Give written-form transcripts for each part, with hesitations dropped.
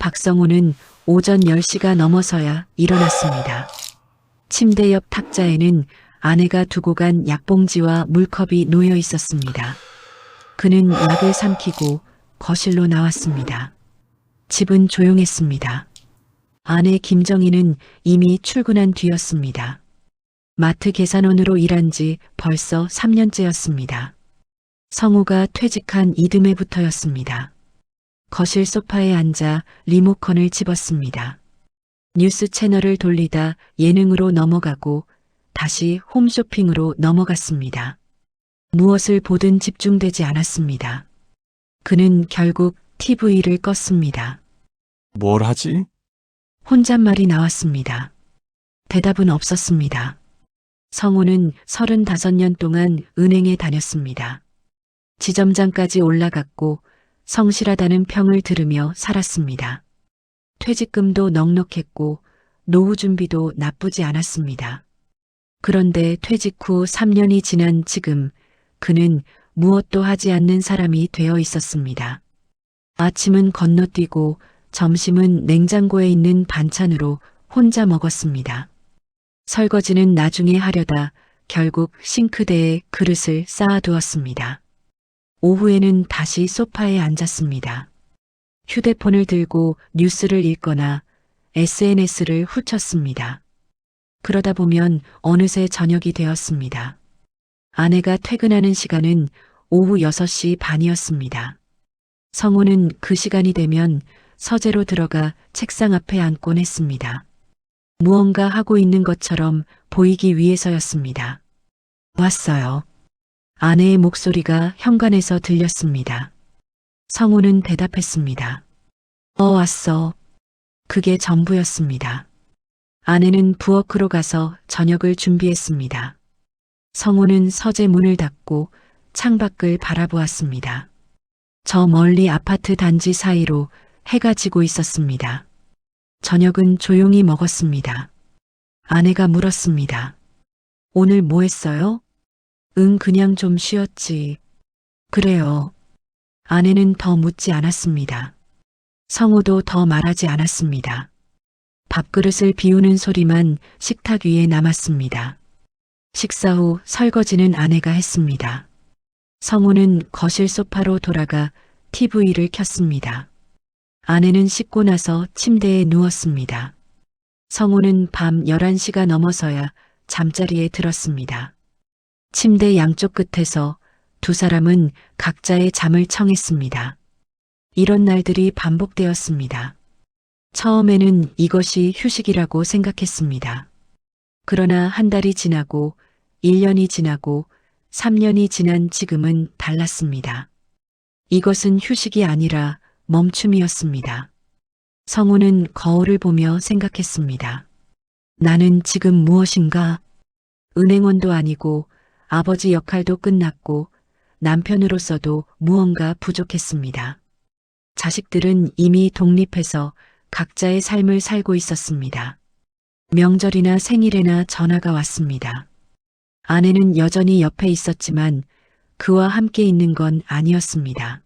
박성호는 오전 10시가 넘어서야 일어났습니다. 침대 옆 탁자에는 아내가 두고 간 약봉지와 물컵이 놓여 있었습니다. 그는 약을 삼키고 거실로 나왔습니다. 집은 조용했습니다. 아내 김정희는 이미 출근한 뒤였습니다. 마트 계산원으로 일한 지 벌써 3년째였습니다. 성우가 퇴직한 이듬해부터였습니다. 거실 소파에 앉아 리모컨을 집었습니다. 뉴스 채널을 돌리다 예능으로 넘어가고 다시 홈쇼핑으로 넘어갔습니다. 무엇을 보든 집중되지 않았습니다. 그는 결국 TV를 껐습니다. 뭘 하지? 혼잣말이 나왔습니다. 대답은 없었습니다. 성우는 35년 동안 은행에 다녔습니다. 지점장까지 올라갔고 성실하다는 평을 들으며 살았습니다. 퇴직금도 넉넉했고 노후 준비도 나쁘지 않았습니다. 그런데 퇴직 후 3년이 지난 지금 그는 무엇도 하지 않는 사람이 되어 있었습니다. 아침은 건너뛰고 점심은 냉장고에 있는 반찬으로 혼자 먹었습니다. 설거지는 나중에 하려다 결국 싱크대에 그릇을 쌓아두었습니다. 오후에는 다시 소파에 앉았습니다. 휴대폰을 들고 뉴스를 읽거나 SNS를 훑었습니다. 그러다 보면 어느새 저녁이 되었습니다. 아내가 퇴근하는 시간은 오후 6시 반이었습니다. 성우는 그 시간이 되면 서재로 들어가 책상 앞에 앉곤 했습니다. 무언가 하고 있는 것처럼 보이기 위해서였습니다. 왔어요. 아내의 목소리가 현관에서 들렸습니다. 성우는 대답했습니다. 왔어. 그게 전부였습니다. 아내는 부엌으로 가서 저녁을 준비했습니다. 성우는 서재 문을 닫고 창밖을 바라보았습니다. 저 멀리 아파트 단지 사이로 해가 지고 있었습니다. 저녁은 조용히 먹었습니다. 아내가 물었습니다. 오늘 뭐 했어요? 응, 그냥 좀 쉬었지. 그래요. 아내는 더 묻지 않았습니다. 성우도 더 말하지 않았습니다. 밥그릇을 비우는 소리만 식탁 위에 남았습니다. 식사 후 설거지는 아내가 했습니다. 성우는 거실 소파로 돌아가 TV를 켰습니다. 아내는 씻고 나서 침대에 누웠습니다. 성우는 밤 11시가 넘어서야 잠자리에 들었습니다. 침대 양쪽 끝에서 두 사람은 각자의 잠을 청했습니다. 이런 날들이 반복되었습니다. 처음에는 이것이 휴식이라고 생각했습니다. 그러나 한 달이 지나고 1년이 지나고 3년이 지난 지금은 달랐습니다. 이것은 휴식이 아니라 멈춤이었습니다. 성우는 거울을 보며 생각했습니다. 나는 지금 무엇인가? 은행원도 아니고 아버지 역할도 끝났고 남편으로서도 무언가 부족했습니다. 자식들은 이미 독립해서 각자의 삶을 살고 있었습니다. 명절이나 생일에나 전화가 왔습니다. 아내는 여전히 옆에 있었지만 그와 함께 있는 건 아니었습니다.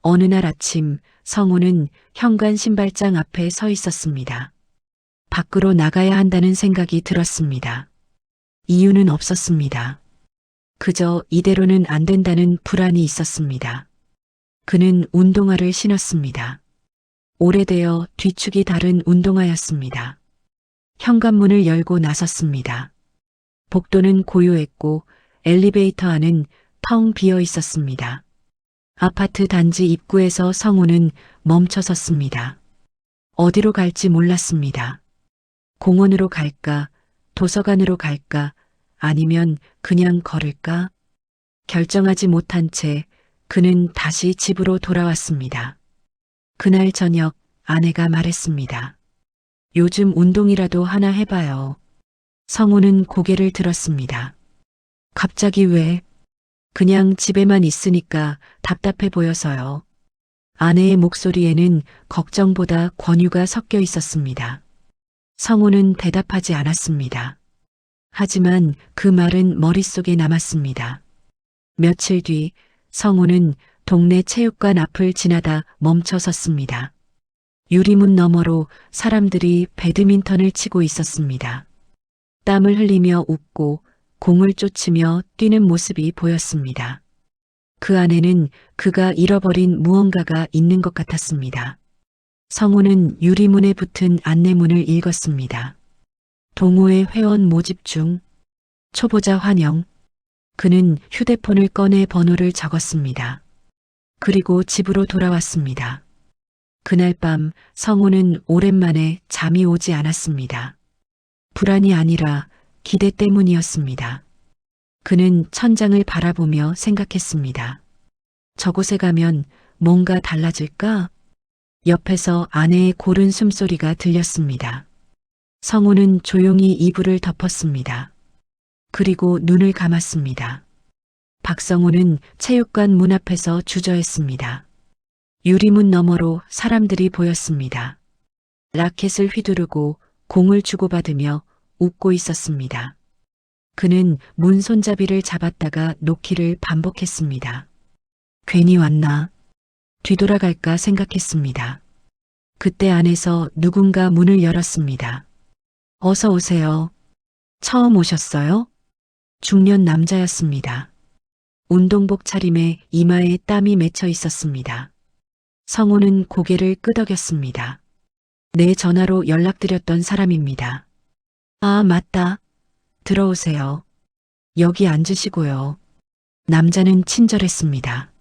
어느 날 아침 성우는 현관 신발장 앞에 서 있었습니다. 밖으로 나가야 한다는 생각이 들었습니다. 이유는 없었습니다. 그저 이대로는 안 된다는 불안이 있었습니다. 그는 운동화를 신었습니다. 오래되어 뒤축이 다른 운동화였습니다. 현관문을 열고 나섰습니다. 복도는 고요했고 엘리베이터 안은 텅 비어 있었습니다. 아파트 단지 입구에서 성우는 멈춰 섰습니다. 어디로 갈지 몰랐습니다. 공원으로 갈까, 도서관으로 갈까, 아니면 그냥 걸을까? 결정하지 못한 채 그는 다시 집으로 돌아왔습니다. 그날 저녁 아내가 말했습니다. 요즘 운동이라도 하나 해봐요. 성우는 고개를 들었습니다. 갑자기 왜? 그냥 집에만 있으니까 답답해 보여서요. 아내의 목소리에는 걱정보다 권유가 섞여 있었습니다. 성우는 대답하지 않았습니다. 하지만 그 말은 머릿속에 남았습니다. 며칠 뒤 성우는 동네 체육관 앞을 지나다 멈춰 섰습니다. 유리문 너머로 사람들이 배드민턴을 치고 있었습니다. 땀을 흘리며 웃고 공을 쫓으며 뛰는 모습이 보였습니다. 그 안에는 그가 잃어버린 무언가가 있는 것 같았습니다. 성우는 유리문에 붙은 안내문을 읽었습니다. 동호회 회원 모집 중. 초보자 환영. 그는 휴대폰을 꺼내 번호를 적었습니다. 그리고 집으로 돌아왔습니다. 그날 밤 성우는 오랜만에 잠이 오지 않았습니다. 불안이 아니라 기대 때문이었습니다. 그는 천장을 바라보며 생각했습니다. 저곳에 가면 뭔가 달라질까? 옆에서 아내의 고른 숨소리가 들렸습니다. 성우는 조용히 이불을 덮었습니다. 그리고 눈을 감았습니다. 박성우는 체육관 문 앞에서 주저했습니다. 유리문 너머로 사람들이 보였습니다. 라켓을 휘두르고 공을 주고받으며 웃고 있었습니다. 그는 문 손잡이를 잡았다가 놓기를 반복했습니다. 괜히 왔나? 뒤돌아갈까 생각했습니다. 그때 안에서 누군가 문을 열었습니다. 어서 오세요. 처음 오셨어요? 중년 남자였습니다. 운동복 차림에 이마에 땀이 맺혀 있었습니다. 성우는 고개를 끄덕였습니다. 내 전화로 연락드렸던 사람입니다. 아, 맞다. 들어오세요. 여기 앉으시고요. 남자는 친절했습니다.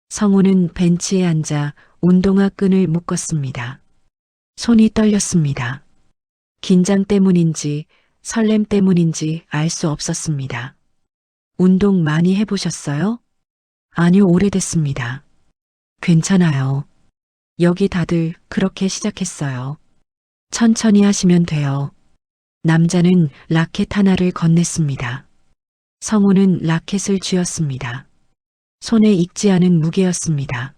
성우는 벤치에 앉아 운동화 끈을 묶었습니다. 손이 떨렸습니다. 긴장 때문인지 설렘 때문인지 알 수 없었습니다. 운동 많이 해보셨어요? 아니요, 오래됐습니다. 괜찮아요. 여기 다들 그렇게 시작했어요. 천천히 하시면 돼요. 남자는 라켓 하나를 건넸습니다. 성우는 라켓을 쥐었습니다. 손에 익지 않은 무게였습니다.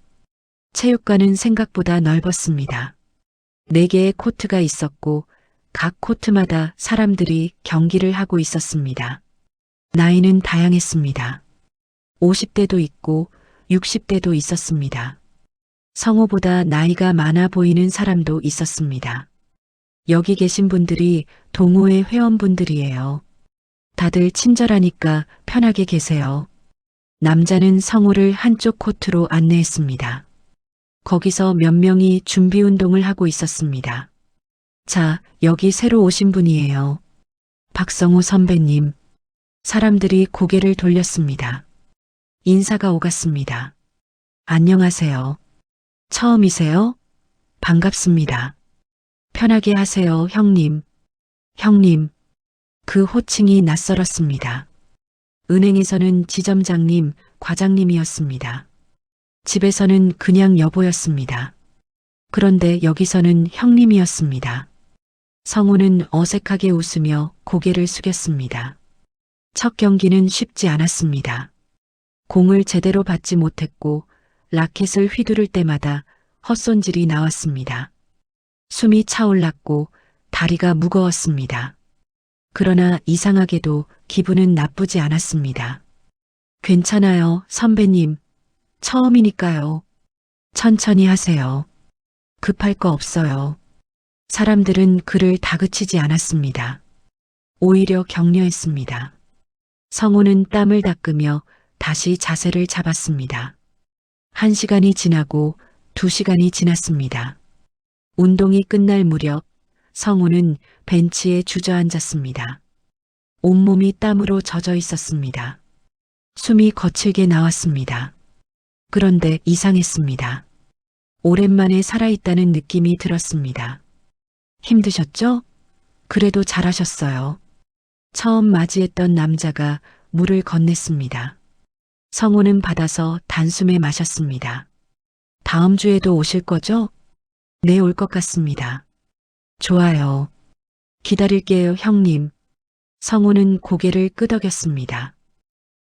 체육관은 생각보다 넓었습니다. 4개의 코트가 있었고 각 코트마다 사람들이 경기를 하고 있었습니다. 나이는 다양했습니다. 50대도 있고 60대도 있었습니다. 성우보다 나이가 많아 보이는 사람도 있었습니다. 여기 계신 분들이 동호회 회원분들이에요. 다들 친절하니까 편하게 계세요. 남자는 성우를 한쪽 코트로 안내했습니다. 거기서 몇 명이 준비 운동을 하고 있었습니다. 자, 여기 새로 오신 분이에요. 박성우 선배님. 사람들이 고개를 돌렸습니다. 인사가 오갔습니다. 안녕하세요. 처음이세요? 반갑습니다. 편하게 하세요, 형님. 형님. 그 호칭이 낯설었습니다. 은행에서는 지점장님, 과장님이었습니다. 집에서는 그냥 여보였습니다. 그런데 여기서는 형님이었습니다. 성우는 어색하게 웃으며 고개를 숙였습니다. 첫 경기는 쉽지 않았습니다. 공을 제대로 받지 못했고 라켓을 휘두를 때마다 헛손질이 나왔습니다. 숨이 차올랐고 다리가 무거웠습니다. 그러나 이상하게도 기분은 나쁘지 않았습니다. 괜찮아요, 선배님. 처음이니까요. 천천히 하세요. 급할 거 없어요. 사람들은 그를 다그치지 않았습니다. 오히려 격려했습니다. 성우는 땀을 닦으며 다시 자세를 잡았습니다. 1시간이 지나고 2시간이 지났습니다. 운동이 끝날 무렵 성우는 벤치에 주저앉았습니다. 온몸이 땀으로 젖어 있었습니다. 숨이 거칠게 나왔습니다. 그런데 이상했습니다. 오랜만에 살아있다는 느낌이 들었습니다. 힘드셨죠? 그래도 잘하셨어요. 처음 맞이했던 남자가 물을 건넸습니다. 성우는 받아서 단숨에 마셨습니다. 다음 주에도 오실 거죠? 네, 올 것 같습니다. 좋아요. 기다릴게요, 형님. 성우는 고개를 끄덕였습니다.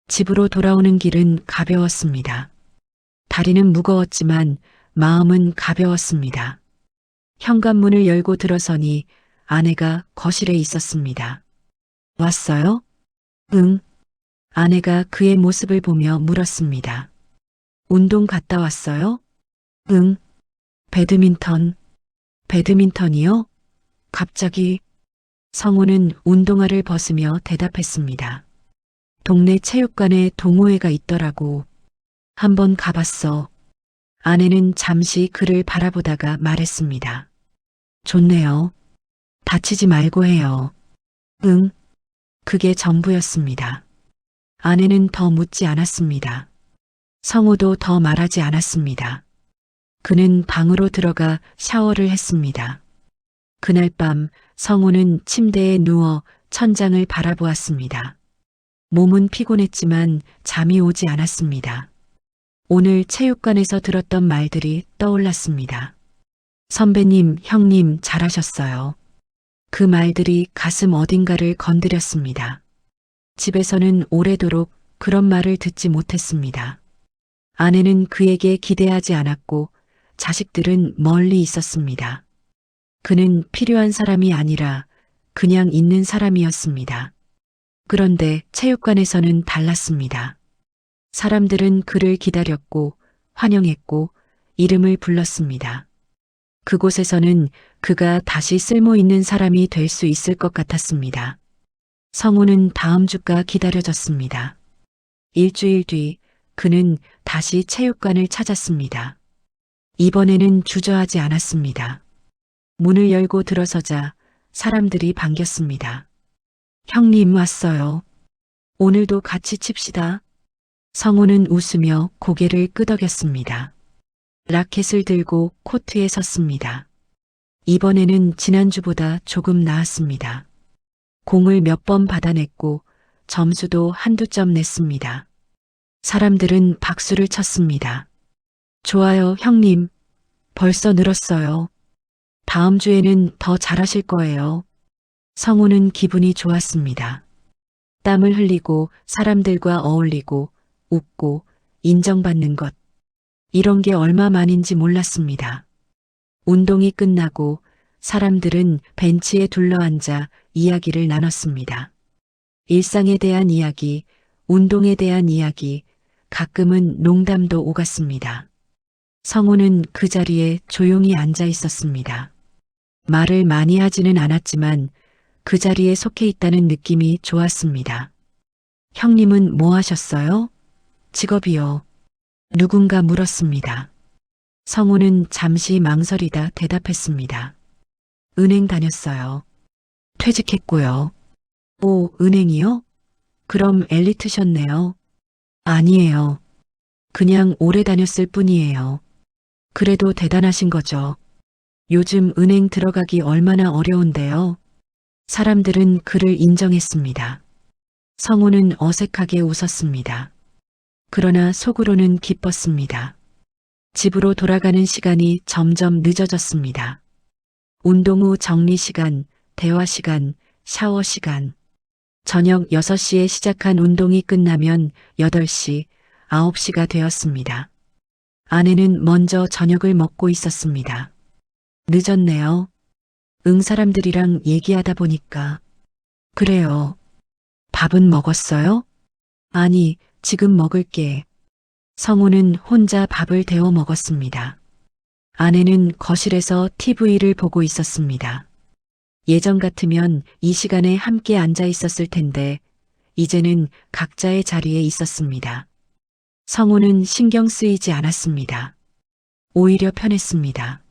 집으로 돌아오는 길은 가벼웠습니다. 다리는 무거웠지만 마음은 가벼웠습니다. 현관문을 열고 들어서니 아내가 거실에 있었습니다. 왔어요? 응. 아내가 그의 모습을 보며 물었습니다. 운동 갔다 왔어요? 응. 배드민턴. 배드민턴이요? 갑자기 성우는 운동화를 벗으며 대답했습니다. 동네 체육관에 동호회가 있더라고. 한번 가봤어. 아내는 잠시 그를 바라보다가 말했습니다. 좋네요. 다치지 말고 해요. 응. 그게 전부였습니다. 아내는 더 묻지 않았습니다. 성우도 더 말하지 않았습니다. 그는 방으로 들어가 샤워를 했습니다. 그날 밤 성우는 침대에 누워 천장을 바라보았습니다. 몸은 피곤했지만 잠이 오지 않았습니다. 오늘 체육관에서 들었던 말들이 떠올랐습니다. 선배님, 형님, 잘하셨어요. 그 말들이 가슴 어딘가를 건드렸습니다. 집에서는 오래도록 그런 말을 듣지 못했습니다. 아내는 그에게 기대하지 않았고 자식들은 멀리 있었습니다. 그는 필요한 사람이 아니라 그냥 있는 사람이었습니다. 그런데 체육관에서는 달랐습니다. 사람들은 그를 기다렸고 환영했고 이름을 불렀습니다. 그곳에서는 그가 다시 쓸모 있는 사람이 될 수 있을 것 같았습니다. 성우는 다음 주가 기다려졌습니다. 일주일 뒤 그는 다시 체육관을 찾았습니다. 이번에는 주저하지 않았습니다. 문을 열고 들어서자 사람들이 반겼습니다. 형님 왔어요. 오늘도 같이 칩시다. 성우는 웃으며 고개를 끄덕였습니다. 라켓을 들고 코트에 섰습니다. 이번에는 지난주보다 조금 나았습니다. 공을 몇 번 받아냈고 점수도 한두 점 냈습니다. 사람들은 박수를 쳤습니다. 좋아요, 형님. 벌써 늘었어요. 다음 주에는 더 잘하실 거예요. 성우는 기분이 좋았습니다. 땀을 흘리고 사람들과 어울리고 웃고 인정받는 것. 이런 게 얼마만인지 몰랐습니다. 운동이 끝나고 사람들은 벤치에 둘러앉아 이야기를 나눴습니다. 일상에 대한 이야기, 운동에 대한 이야기, 가끔은 농담도 오갔습니다. 성우는 그 자리에 조용히 앉아 있었습니다. 말을 많이 하지는 않았지만 그 자리에 속해 있다는 느낌이 좋았습니다. 형님은 뭐 하셨어요? 직업이요. 누군가 물었습니다. 성우는 잠시 망설이다 대답했습니다. 은행 다녔어요. 퇴직했고요. 오, 은행이요? 그럼 엘리트셨네요. 아니에요. 그냥 오래 다녔을 뿐이에요. 그래도 대단하신 거죠. 요즘 은행 들어가기 얼마나 어려운데요. 사람들은 그를 인정했습니다. 성우는 어색하게 웃었습니다. 그러나 속으로는 기뻤습니다. 집으로 돌아가는 시간이 점점 늦어졌습니다. 운동 후 정리 시간, 대화 시간, 샤워 시간. 저녁 6시에 시작한 운동이 끝나면 8시, 9시가 되었습니다. 아내는 먼저 저녁을 먹고 있었습니다. 늦었네요. 응, 사람들이랑 얘기하다 보니까. 그래요. 밥은 먹었어요? 아니, 지금 먹을게. 성우는 혼자 밥을 데워 먹었습니다. 아내는 거실에서 TV를 보고 있었습니다. 예전 같으면 이 시간에 함께 앉아 있었을 텐데 이제는 각자의 자리에 있었습니다. 성우는 신경 쓰이지 않았습니다. 오히려 편했습니다.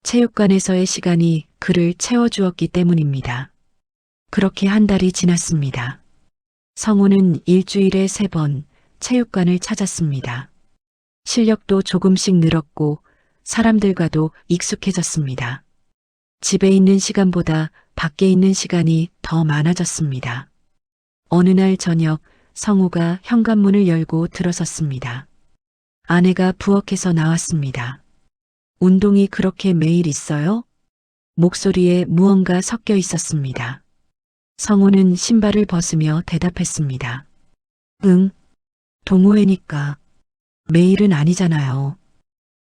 체육관에서의 시간이 그를 채워주었기 때문입니다. 그렇게 한 달이 지났습니다. 성우는 일주일에 3번 체육관을 찾았습니다. 실력도 조금씩 늘었고 사람들과도 익숙해졌습니다. 집에 있는 시간보다 밖에 있는 시간이 더 많아졌습니다. 어느 날 저녁 성우가 현관문을 열고 들어섰습니다. 아내가 부엌에서 나왔습니다. 운동이 그렇게 매일 있어요? 목소리에 무언가 섞여 있었습니다. 성우는 신발을 벗으며 대답했습니다. 응, 동호회니까. 매일은 아니잖아요.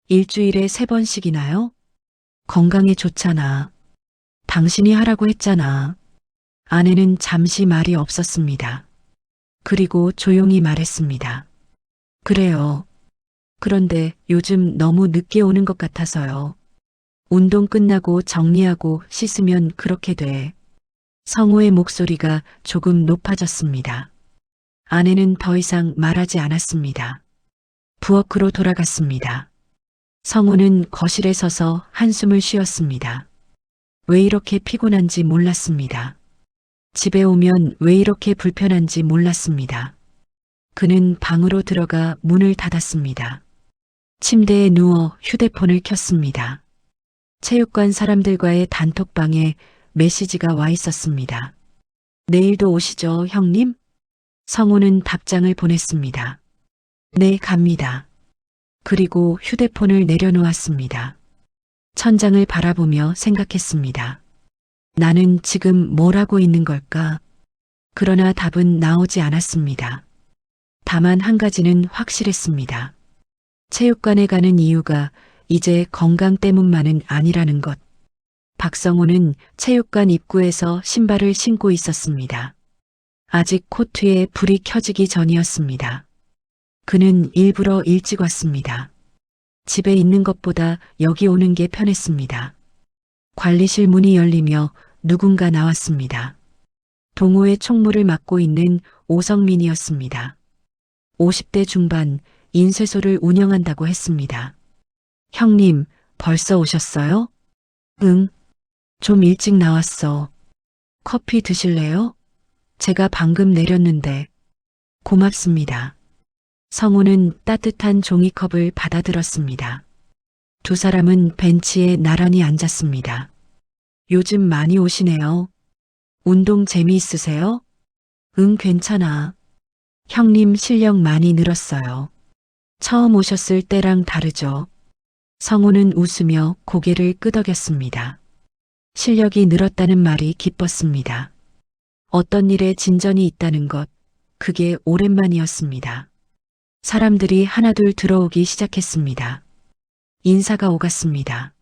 일주일에 3번씩이나요? 건강에 좋잖아. 당신이 하라고 했잖아. 아내는 잠시 말이 없었습니다. 그리고 조용히 말했습니다. 그래요. 그런데 요즘 너무 늦게 오는 것 같아서요. 운동 끝나고 정리하고 씻으면 그렇게 돼. 성우의 목소리가 조금 높아졌습니다. 아내는 더 이상 말하지 않았습니다. 부엌으로 돌아갔습니다. 성우는 거실에 서서 한숨을 쉬었습니다. 왜 이렇게 피곤한지 몰랐습니다. 집에 오면 왜 이렇게 불편한지 몰랐습니다. 그는 방으로 들어가 문을 닫았습니다. 침대에 누워 휴대폰을 켰습니다. 체육관 사람들과의 단톡방에 메시지가 와 있었습니다. 내일도 오시죠, 형님? 성우는 답장을 보냈습니다. 네, 갑니다. 그리고 휴대폰을 내려놓았습니다. 천장을 바라보며 생각했습니다. 나는 지금 뭘 하고 있는 걸까? 그러나 답은 나오지 않았습니다. 다만 한 가지는 확실했습니다. 체육관에 가는 이유가 이제 건강 때문만은 아니라는 것. 박성호는 체육관 입구에서 신발을 신고 있었습니다. 아직 코트에 불이 켜지기 전이었습니다. 그는 일부러 일찍 왔습니다. 집에 있는 것보다 여기 오는 게 편했습니다. 관리실 문이 열리며 누군가 나왔습니다. 동호회 총무를 맡고 있는 오성민이었습니다. 50대 중반, 인쇄소를 운영한다고 했습니다. 형님, 벌써 오셨어요? 응. 좀 일찍 나왔어. 커피 드실래요? 제가 방금 내렸는데. 고맙습니다. 성우는 따뜻한 종이컵을 받아들었습니다. 두 사람은 벤치에 나란히 앉았습니다. 요즘 많이 오시네요. 운동 재미있으세요? 응, 괜찮아. 형님 실력 많이 늘었어요. 처음 오셨을 때랑 다르죠. 성우는 웃으며 고개를 끄덕였습니다. 실력이 늘었다는 말이 기뻤습니다. 어떤 일에 진전이 있다는 것, 그게 오랜만이었습니다. 사람들이 하나둘 들어오기 시작했습니다. 인사가 오갔습니다.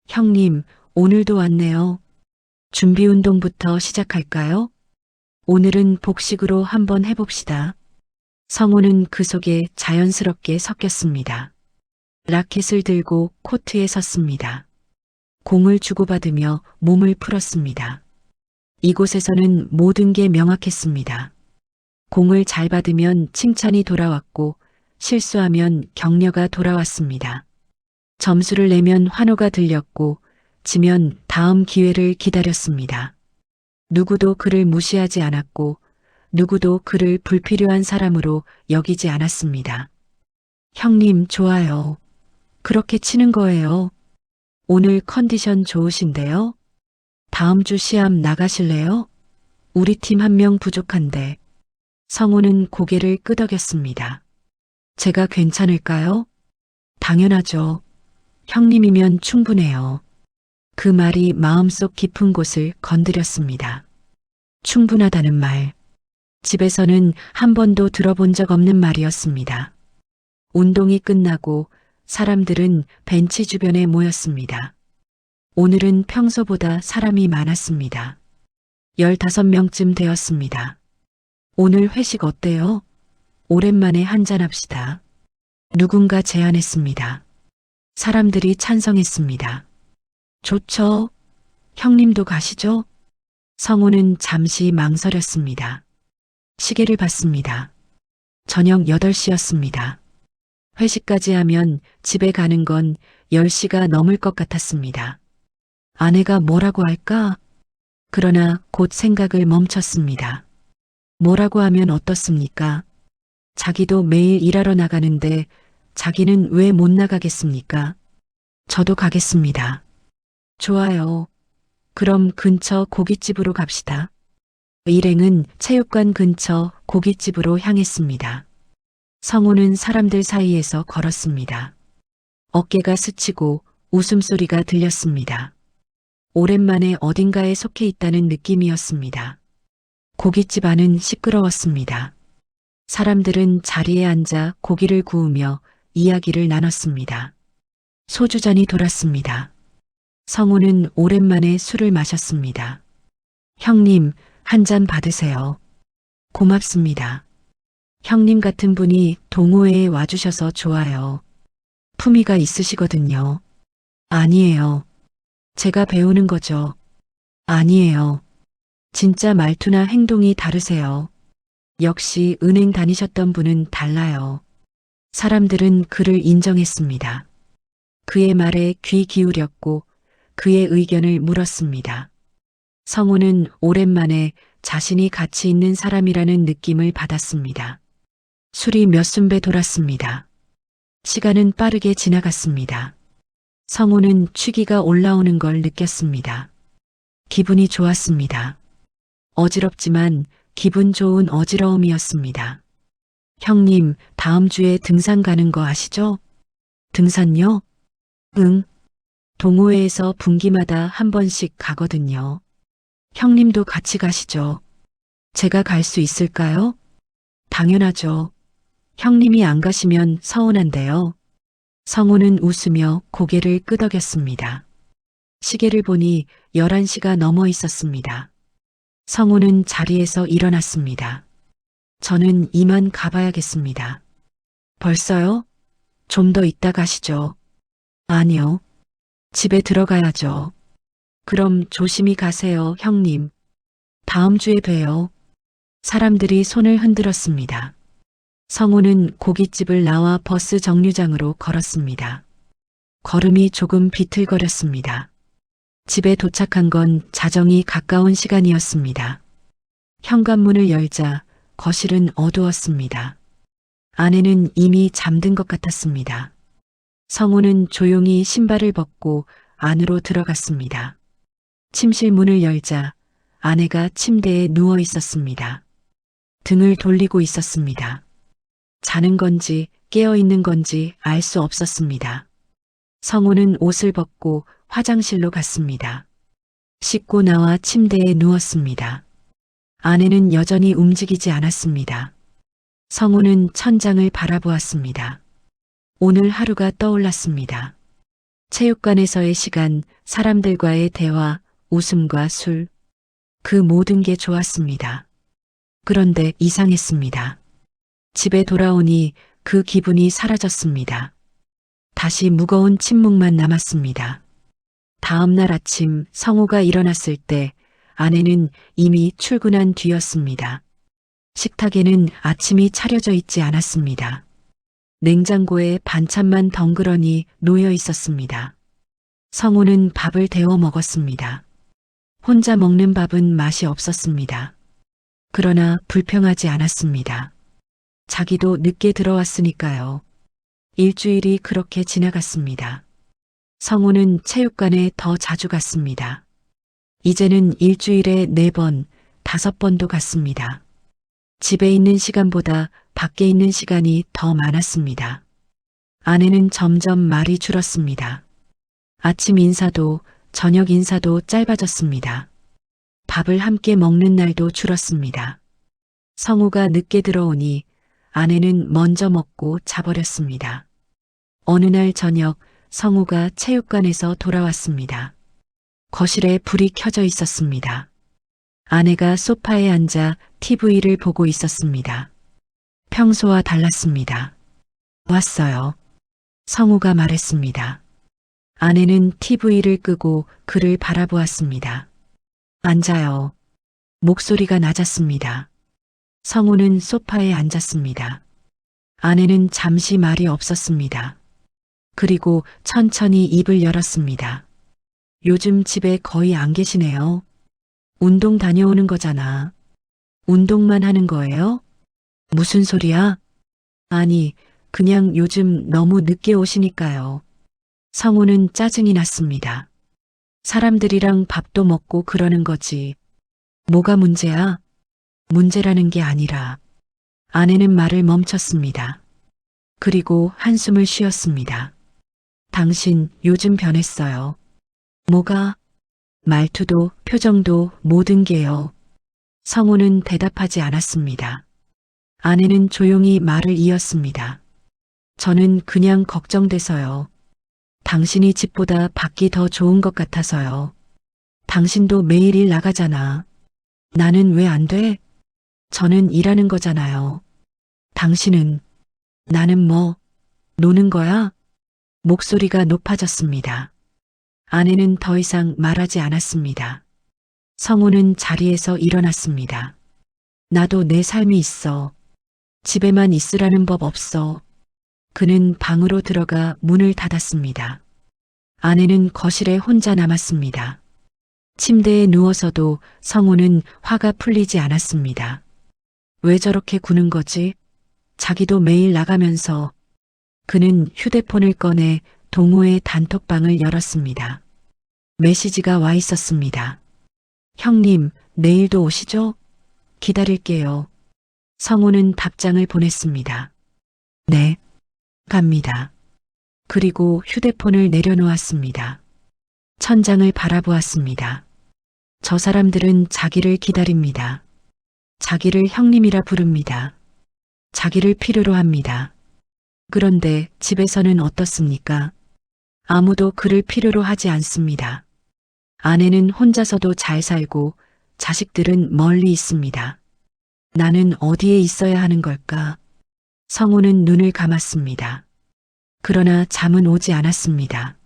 형님, 오늘도 왔네요. 준비 운동부터 시작할까요? 오늘은 복식으로 한번 해봅시다. 성우는 그 속에 자연스럽게 섞였습니다. 라켓을 들고 코트에 섰습니다. 공을 주고받으며 몸을 풀었습니다. 이곳에서는 모든 게 명확했습니다. 공을 잘 받으면 칭찬이 돌아왔고 실수하면 격려가 돌아왔습니다. 점수를 내면 환호가 들렸고 지면 다음 기회를 기다렸습니다. 누구도 그를 무시하지 않았고 누구도 그를 불필요한 사람으로 여기지 않았습니다. 형님, 좋아요. 그렇게 치는 거예요. 오늘 컨디션 좋으신데요? 다음 주 시합 나가실래요? 우리 팀 한 명 부족한데. 성우는 고개를 끄덕였습니다. 제가 괜찮을까요? 당연하죠. 형님이면 충분해요. 그 말이 마음속 깊은 곳을 건드렸습니다. 충분하다는 말. 집에서는 한 번도 들어본 적 없는 말이었습니다. 운동이 끝나고 사람들은 벤치 주변에 모였습니다. 오늘은 평소보다 사람이 많았습니다. 15명쯤 되었습니다. 오늘 회식 어때요? 오랜만에 한잔합시다. 누군가 제안했습니다. 사람들이 찬성했습니다. 좋죠. 형님도 가시죠? 성우는 잠시 망설였습니다. 시계를 봤습니다. 저녁 8시였습니다. 회식까지 하면 집에 가는 건 10시가 넘을 것 같았습니다. 아내가 뭐라고 할까? 그러나 곧 생각을 멈췄습니다. 뭐라고 하면 어떻습니까? 자기도 매일 일하러 나가는데 자기는 왜 못 나가겠습니까? 저도 가겠습니다. 좋아요. 그럼 근처 고깃집으로 갑시다. 일행은 체육관 근처 고깃집으로 향했습니다. 성우는 사람들 사이에서 걸었습니다. 어깨가 스치고 웃음소리가 들렸습니다. 오랜만에 어딘가에 속해 있다는 느낌이었습니다. 고깃집 안은 시끄러웠습니다. 사람들은 자리에 앉아 고기를 구우며 이야기를 나눴습니다. 소주잔이 돌았습니다. 성우는 오랜만에 술을 마셨습니다. 형님, 한 잔 받으세요. 고맙습니다. 형님 같은 분이 동호회에 와주셔서 좋아요. 품위가 있으시거든요. 아니에요. 제가 배우는 거죠. 아니에요. 진짜 말투나 행동이 다르세요. 역시 은행 다니셨던 분은 달라요. 사람들은 그를 인정했습니다. 그의 말에 귀 기울였고 그의 의견을 물었습니다. 성우는 오랜만에 자신이 가치 있는 사람이라는 느낌을 받았습니다. 술이 몇 순배 돌았습니다. 시간은 빠르게 지나갔습니다. 성우는 취기가 올라오는 걸 느꼈습니다. 기분이 좋았습니다. 어지럽지만 기분 좋은 어지러움이었습니다. 형님, 다음 주에 등산 가는 거 아시죠? 등산요? 응. 동호회에서 분기마다 한 번씩 가거든요. 형님도 같이 가시죠. 제가 갈 수 있을까요? 당연하죠. 형님이 안 가시면 서운한데요. 성우는 웃으며 고개를 끄덕였습니다. 시계를 보니 11시가 넘어 있었습니다. 성우는 자리에서 일어났습니다. 저는 이만 가봐야겠습니다. 벌써요? 좀 더 있다 가시죠. 아니요. 집에 들어가야죠. 그럼 조심히 가세요, 형님. 다음 주에 봬요. 사람들이 손을 흔들었습니다. 성우는 고깃집을 나와 버스 정류장으로 걸었습니다. 걸음이 조금 비틀거렸습니다. 집에 도착한 건 자정이 가까운 시간이었습니다. 현관문을 열자 거실은 어두웠습니다. 아내는 이미 잠든 것 같았습니다. 성우는 조용히 신발을 벗고 안으로 들어갔습니다. 침실 문을 열자 아내가 침대에 누워 있었습니다. 등을 돌리고 있었습니다. 자는 건지 깨어 있는 건지 알 수 없었습니다. 성우는 옷을 벗고 화장실로 갔습니다. 씻고 나와 침대에 누웠습니다. 아내는 여전히 움직이지 않았습니다. 성우는 천장을 바라보았습니다. 오늘 하루가 떠올랐습니다. 체육관에서의 시간, 사람들과의 대화, 웃음과 술. 그 모든 게 좋았습니다. 그런데 이상했습니다. 집에 돌아오니 그 기분이 사라졌습니다. 다시 무거운 침묵만 남았습니다. 다음 날 아침 성우가 일어났을 때 아내는 이미 출근한 뒤였습니다. 식탁에는 아침이 차려져 있지 않았습니다. 냉장고에 반찬만 덩그러니 놓여 있었습니다. 성우는 밥을 데워 먹었습니다. 혼자 먹는 밥은 맛이 없었습니다. 그러나 불평하지 않았습니다. 자기도 늦게 들어왔으니까요. 일주일이 그렇게 지나갔습니다. 성우는 체육관에 더 자주 갔습니다. 이제는 일주일에 4번, 5번도 갔습니다. 집에 있는 시간보다 밖에 있는 시간이 더 많았습니다. 아내는 점점 말이 줄었습니다. 아침 인사도 저녁 인사도 짧아졌습니다. 밥을 함께 먹는 날도 줄었습니다. 성우가 늦게 들어오니 아내는 먼저 먹고 자버렸습니다. 어느 날 저녁 성우가 체육관에서 돌아왔습니다. 거실에 불이 켜져 있었습니다. 아내가 소파에 앉아 TV를 보고 있었습니다. 평소와 달랐습니다. 왔어요. 성우가 말했습니다. 아내는 TV를 끄고 그를 바라보았습니다. 앉아요. 목소리가 낮았습니다. 성우는 소파에 앉았습니다. 아내는 잠시 말이 없었습니다. 그리고 천천히 입을 열었습니다. 요즘 집에 거의 안 계시네요. 운동 다녀오는 거잖아. 운동만 하는 거예요? 무슨 소리야? 아니, 그냥 요즘 너무 늦게 오시니까요. 성우는 짜증이 났습니다. 사람들이랑 밥도 먹고 그러는 거지. 뭐가 문제야? 문제라는 게 아니라. 아내는 말을 멈췄습니다. 그리고 한숨을 쉬었습니다. 당신 요즘 변했어요. 뭐가? 말투도 표정도 모든 게요. 성우는 대답하지 않았습니다. 아내는 조용히 말을 이었습니다. 저는 그냥 걱정돼서요. 당신이 집보다 밖이 더 좋은 것 같아서요. 당신도 매일 일 나가잖아. 나는 왜 안 돼? 저는 일하는 거잖아요. 당신은, 나는 뭐, 노는 거야? 목소리가 높아졌습니다. 아내는 더 이상 말하지 않았습니다. 성우는 자리에서 일어났습니다. 나도 내 삶이 있어. 집에만 있으라는 법 없어. 그는 방으로 들어가 문을 닫았습니다. 아내는 거실에 혼자 남았습니다. 침대에 누워서도 성우는 화가 풀리지 않았습니다. 왜 저렇게 구는 거지? 자기도 매일 나가면서. 그는 휴대폰을 꺼내 동호회 단톡방을 열었습니다. 메시지가 와 있었습니다. 형님, 내일도 오시죠? 기다릴게요. 성우는 답장을 보냈습니다. 네, 갑니다. 그리고 휴대폰을 내려놓았습니다. 천장을 바라보았습니다. 저 사람들은 자기를 기다립니다. 자기를 형님이라 부릅니다. 자기를 필요로 합니다. 그런데 집에서는 어떻습니까? 아무도 그를 필요로 하지 않습니다. 아내는 혼자서도 잘 살고 자식들은 멀리 있습니다. 나는 어디에 있어야 하는 걸까? 성우는 눈을 감았습니다. 그러나 잠은 오지 않았습니다.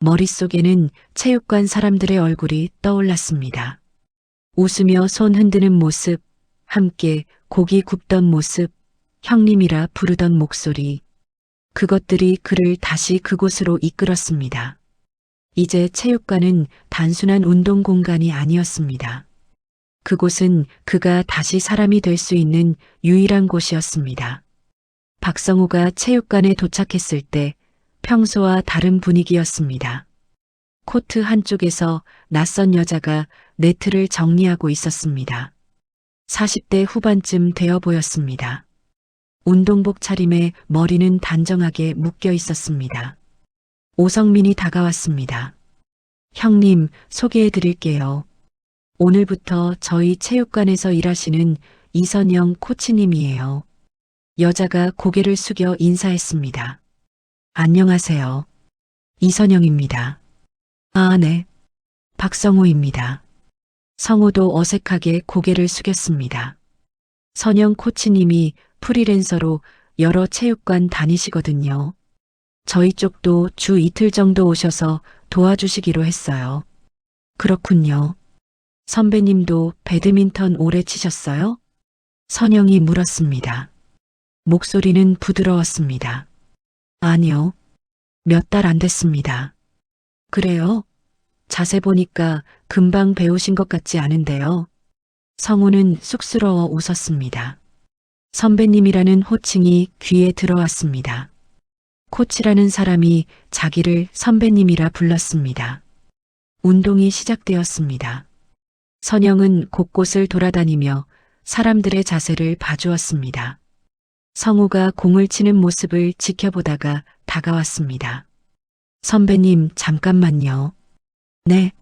머릿속에는 체육관 사람들의 얼굴이 떠올랐습니다. 웃으며 손 흔드는 모습, 함께 고기 굽던 모습, 형님이라 부르던 목소리. 그것들이 그를 다시 그곳으로 이끌었습니다. 이제 체육관은 단순한 운동 공간이 아니었습니다. 그곳은 그가 다시 사람이 될 수 있는 유일한 곳이었습니다. 박성우가 체육관에 도착했을 때 평소와 다른 분위기였습니다. 코트 한쪽에서 낯선 여자가 네트를 정리하고 있었습니다. 40대 후반쯤 되어 보였습니다. 운동복 차림에 머리는 단정하게 묶여 있었습니다. 오성민이 다가왔습니다. 형님, 소개해 드릴게요. 오늘부터 저희 체육관에서 일하시는 이선영 코치님이에요. 여자가 고개를 숙여 인사했습니다. 안녕하세요. 이선영입니다. 아, 네. 박성우입니다. 성우도 어색하게 고개를 숙였습니다. 선영 코치님이 프리랜서로 여러 체육관 다니시거든요. 저희 쪽도 주 이틀 정도 오셔서 도와주시기로 했어요. 그렇군요. 선배님도 배드민턴 오래 치셨어요? 선영이 물었습니다. 목소리는 부드러웠습니다. 아니요. 몇 달 안 됐습니다. 그래요? 자세 보니까 금방 배우신 것 같지 않은데요. 성우는 쑥스러워 웃었습니다. 선배님이라는 호칭이 귀에 들어왔습니다. 코치라는 사람이 자기를 선배님이라 불렀습니다. 운동이 시작되었습니다. 선영은 곳곳을 돌아다니며 사람들의 자세를 봐주었습니다. 성우가 공을 치는 모습을 지켜보다가 다가왔습니다. 선배님, 잠깐만요. 네.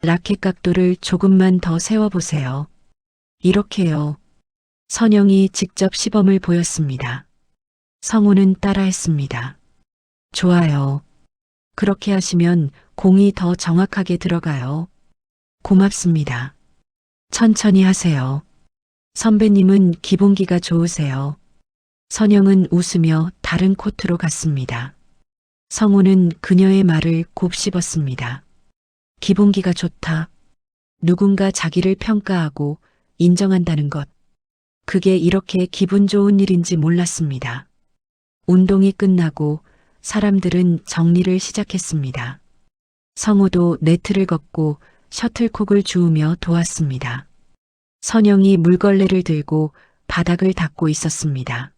라켓 각도를 조금만 더 세워보세요. 이렇게요. 선영이 직접 시범을 보였습니다. 성우는 따라했습니다. 좋아요. 그렇게 하시면 공이 더 정확하게 들어가요. 고맙습니다. 천천히 하세요. 선배님은 기본기가 좋으세요. 선영은 웃으며 다른 코트로 갔습니다. 성우는 그녀의 말을 곱씹었습니다. 기본기가 좋다. 누군가 자기를 평가하고 인정한다는 것. 그게 이렇게 기분 좋은 일인지 몰랐습니다. 운동이 끝나고 사람들은 정리를 시작했습니다. 성우도 네트를 걷고 셔틀콕을 주우며 도왔습니다. 선영이 물걸레를 들고 바닥을 닦고 있었습니다.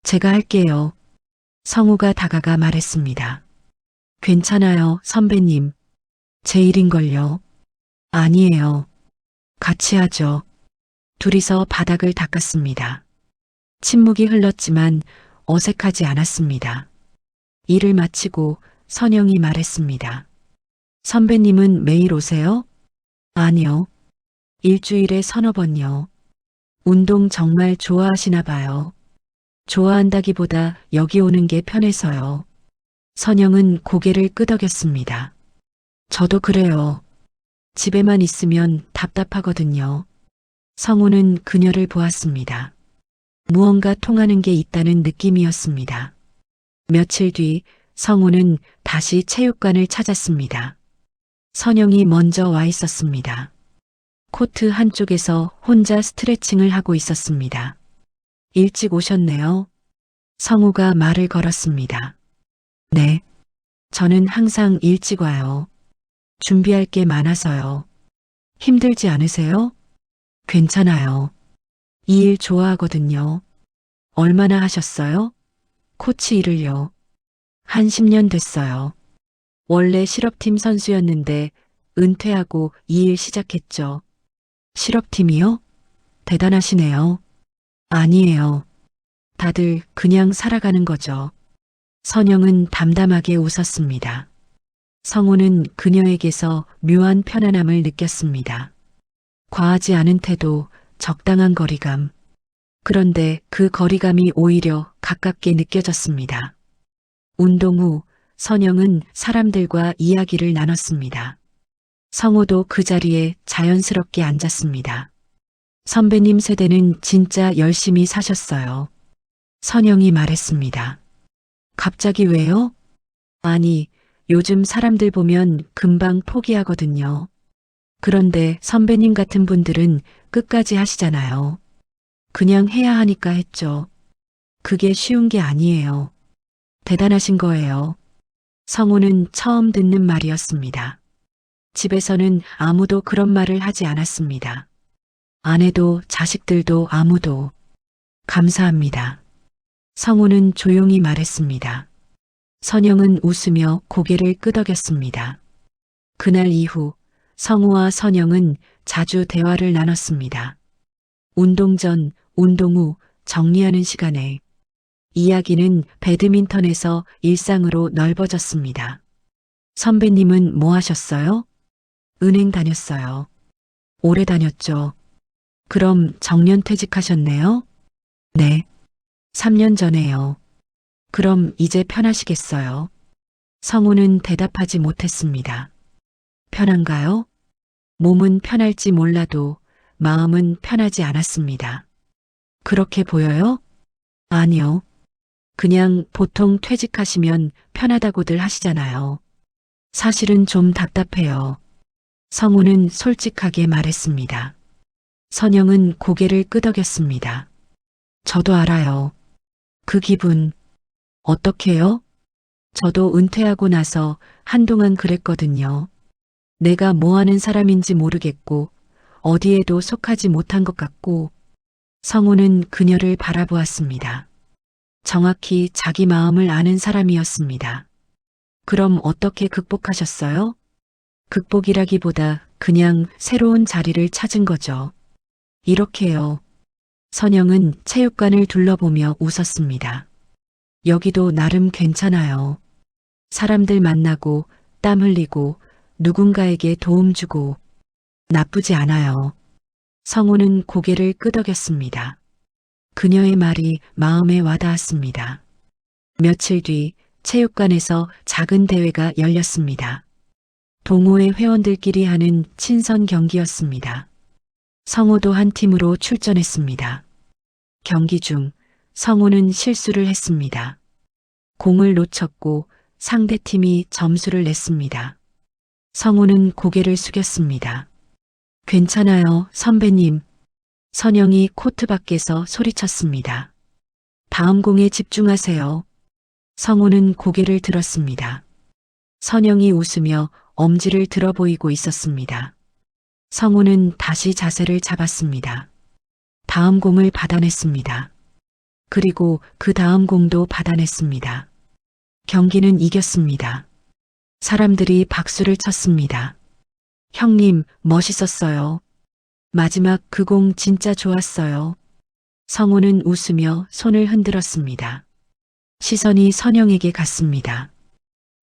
제가 할게요. 성우가 다가가 말했습니다. 괜찮아요, 선배님. 제 일인걸요. 아니에요. 같이 하죠. 둘이서 바닥을 닦았습니다. 침묵이 흘렀지만 어색하지 않았습니다. 일을 마치고 선영이 말했습니다. 선배님은 매일 오세요? 아니요. 일주일에 서너 번요. 운동 정말 좋아하시나 봐요. 좋아한다기보다 여기 오는 게 편해서요. 선영은 고개를 끄덕였습니다. 저도 그래요. 집에만 있으면 답답하거든요. 성우는 그녀를 보았습니다. 무언가 통하는 게 있다는 느낌이었습니다. 며칠 뒤 성우는 다시 체육관을 찾았습니다. 선영이 먼저 와 있었습니다. 코트 한쪽에서 혼자 스트레칭을 하고 있었습니다. 일찍 오셨네요. 성우가 말을 걸었습니다. 네. 저는 항상 일찍 와요. 준비할 게 많아서요. 힘들지 않으세요? 괜찮아요. 이 일 좋아하거든요. 얼마나 하셨어요? 코치 일을요. 한 10년 됐어요. 원래 실업팀 선수였는데 은퇴하고 이 일 시작했죠. 실업팀이요? 대단하시네요. 아니에요. 다들 그냥 살아가는 거죠. 선영은 담담하게 웃었습니다. 성우는 그녀에게서 묘한 편안함을 느꼈습니다. 과하지 않은 태도, 적당한 거리감. 그런데 그 거리감이 오히려 가깝게 느껴졌습니다. 운동 후 선영은 사람들과 이야기를 나눴습니다. 성우도 그 자리에 자연스럽게 앉았습니다. 선배님 세대는 진짜 열심히 사셨어요. 선영이 말했습니다. 갑자기 왜요? 아니, 요즘 사람들 보면 금방 포기하거든요. 그런데 선배님 같은 분들은 끝까지 하시잖아요. 그냥 해야 하니까 했죠. 그게 쉬운 게 아니에요. 대단하신 거예요. 성우는 처음 듣는 말이었습니다. 집에서는 아무도 그런 말을 하지 않았습니다. 아내도 자식들도 아무도. 감사합니다. 성우는 조용히 말했습니다. 선영은 웃으며 고개를 끄덕였습니다. 그날 이후 성우와 선영은 자주 대화를 나눴습니다. 운동 전, 운동 후 정리하는 시간에 이야기는 배드민턴에서 일상으로 넓어졌습니다. 선배님은 뭐 하셨어요? 은행 다녔어요. 오래 다녔죠. 그럼 정년 퇴직하셨네요? 네. 3년 전에요. 그럼 이제 편하시겠어요? 성우는 대답하지 못했습니다. 편한가요? 몸은 편할지 몰라도 마음은 편하지 않았습니다. 그렇게 보여요? 아니요. 그냥 보통 퇴직하시면 편하다고들 하시잖아요. 사실은 좀 답답해요. 성우는 솔직하게 말했습니다. 선영은 고개를 끄덕였습니다. 저도 알아요. 그 기분. 어떻게요? 저도 은퇴하고 나서 한동안 그랬거든요. 내가 뭐 하는 사람인지 모르겠고, 어디에도 속하지 못한 것 같고, 성우는 그녀를 바라보았습니다. 정확히 자기 마음을 아는 사람이었습니다. 그럼 어떻게 극복하셨어요? 극복이라기보다 그냥 새로운 자리를 찾은 거죠. 이렇게요. 선영은 체육관을 둘러보며 웃었습니다. 여기도 나름 괜찮아요. 사람들 만나고 땀 흘리고 누군가에게 도움 주고 나쁘지 않아요. 성우는 고개를 끄덕였습니다. 그녀의 말이 마음에 와닿았습니다. 며칠 뒤 체육관에서 작은 대회가 열렸습니다. 동호회 회원들끼리 하는 친선 경기였습니다. 성우도 한 팀으로 출전했습니다. 경기 중 성우는 실수를 했습니다. 공을 놓쳤고 상대팀이 점수를 냈습니다. 성우는 고개를 숙였습니다. 괜찮아요, 선배님. 선영이 코트 밖에서 소리쳤습니다. 다음 공에 집중하세요. 성우는 고개를 들었습니다. 선영이 웃으며 엄지를 들어 보이고 있었습니다. 성우는 다시 자세를 잡았습니다. 다음 공을 받아냈습니다. 그리고 그 다음 공도 받아냈습니다. 경기는 이겼습니다. 사람들이 박수를 쳤습니다. 형님, 멋있었어요. 마지막 그 공 진짜 좋았어요. 성우는 웃으며 손을 흔들었습니다. 시선이 선영에게 갔습니다.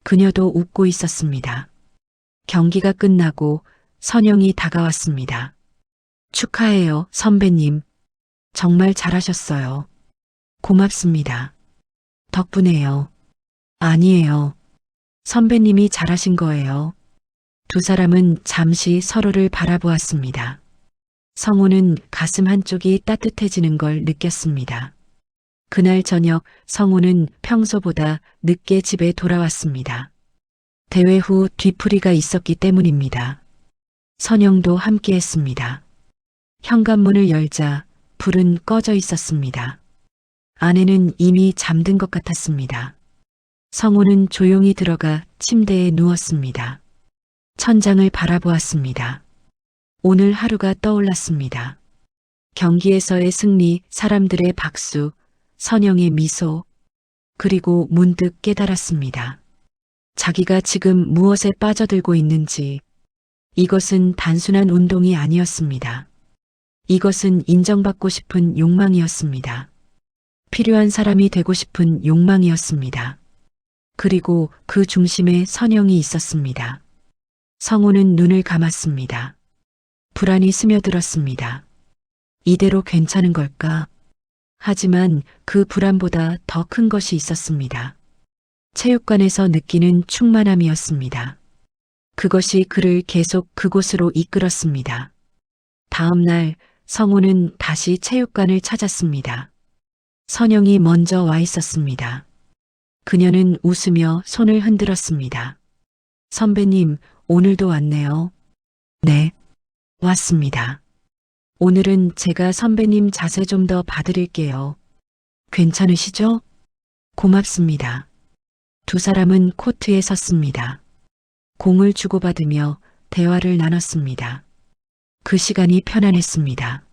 그녀도 웃고 있었습니다. 경기가 끝나고 선영이 다가왔습니다. 축하해요, 선배님. 정말 잘하셨어요. 고맙습니다. 덕분에요. 아니에요. 선배님이 잘하신 거예요. 두 사람은 잠시 서로를 바라보았습니다. 성우는 가슴 한쪽이 따뜻해지는 걸 느꼈습니다. 그날 저녁 성우는 평소보다 늦게 집에 돌아왔습니다. 대회 후 뒤풀이가 있었기 때문입니다. 선영도 함께 했습니다. 현관문을 열자 불은 꺼져 있었습니다. 아내는 이미 잠든 것 같았습니다. 성우는 조용히 들어가 침대에 누웠습니다. 천장을 바라보았습니다. 오늘 하루가 떠올랐습니다. 경기에서의 승리, 사람들의 박수, 선영의 미소, 그리고 문득 깨달았습니다. 자기가 지금 무엇에 빠져들고 있는지, 이것은 단순한 운동이 아니었습니다. 이것은 인정받고 싶은 욕망이었습니다. 필요한 사람이 되고 싶은 욕망이었습니다. 그리고 그 중심에 선영이 있었습니다. 성우는 눈을 감았습니다. 불안이 스며들었습니다. 이대로 괜찮은 걸까? 하지만 그 불안보다 더 큰 것이 있었습니다. 체육관에서 느끼는 충만함이었습니다. 그것이 그를 계속 그곳으로 이끌었습니다. 다음 날 성우는 다시 체육관을 찾았습니다. 선영이 먼저 와 있었습니다. 그녀는 웃으며 손을 흔들었습니다. 선배님, 오늘도 왔네요. 네, 왔습니다. 오늘은 제가 선배님 자세 좀 더 봐드릴게요. 괜찮으시죠? 고맙습니다. 두 사람은 코트에 섰습니다. 공을 주고받으며 대화를 나눴습니다. 그 시간이 편안했습니다.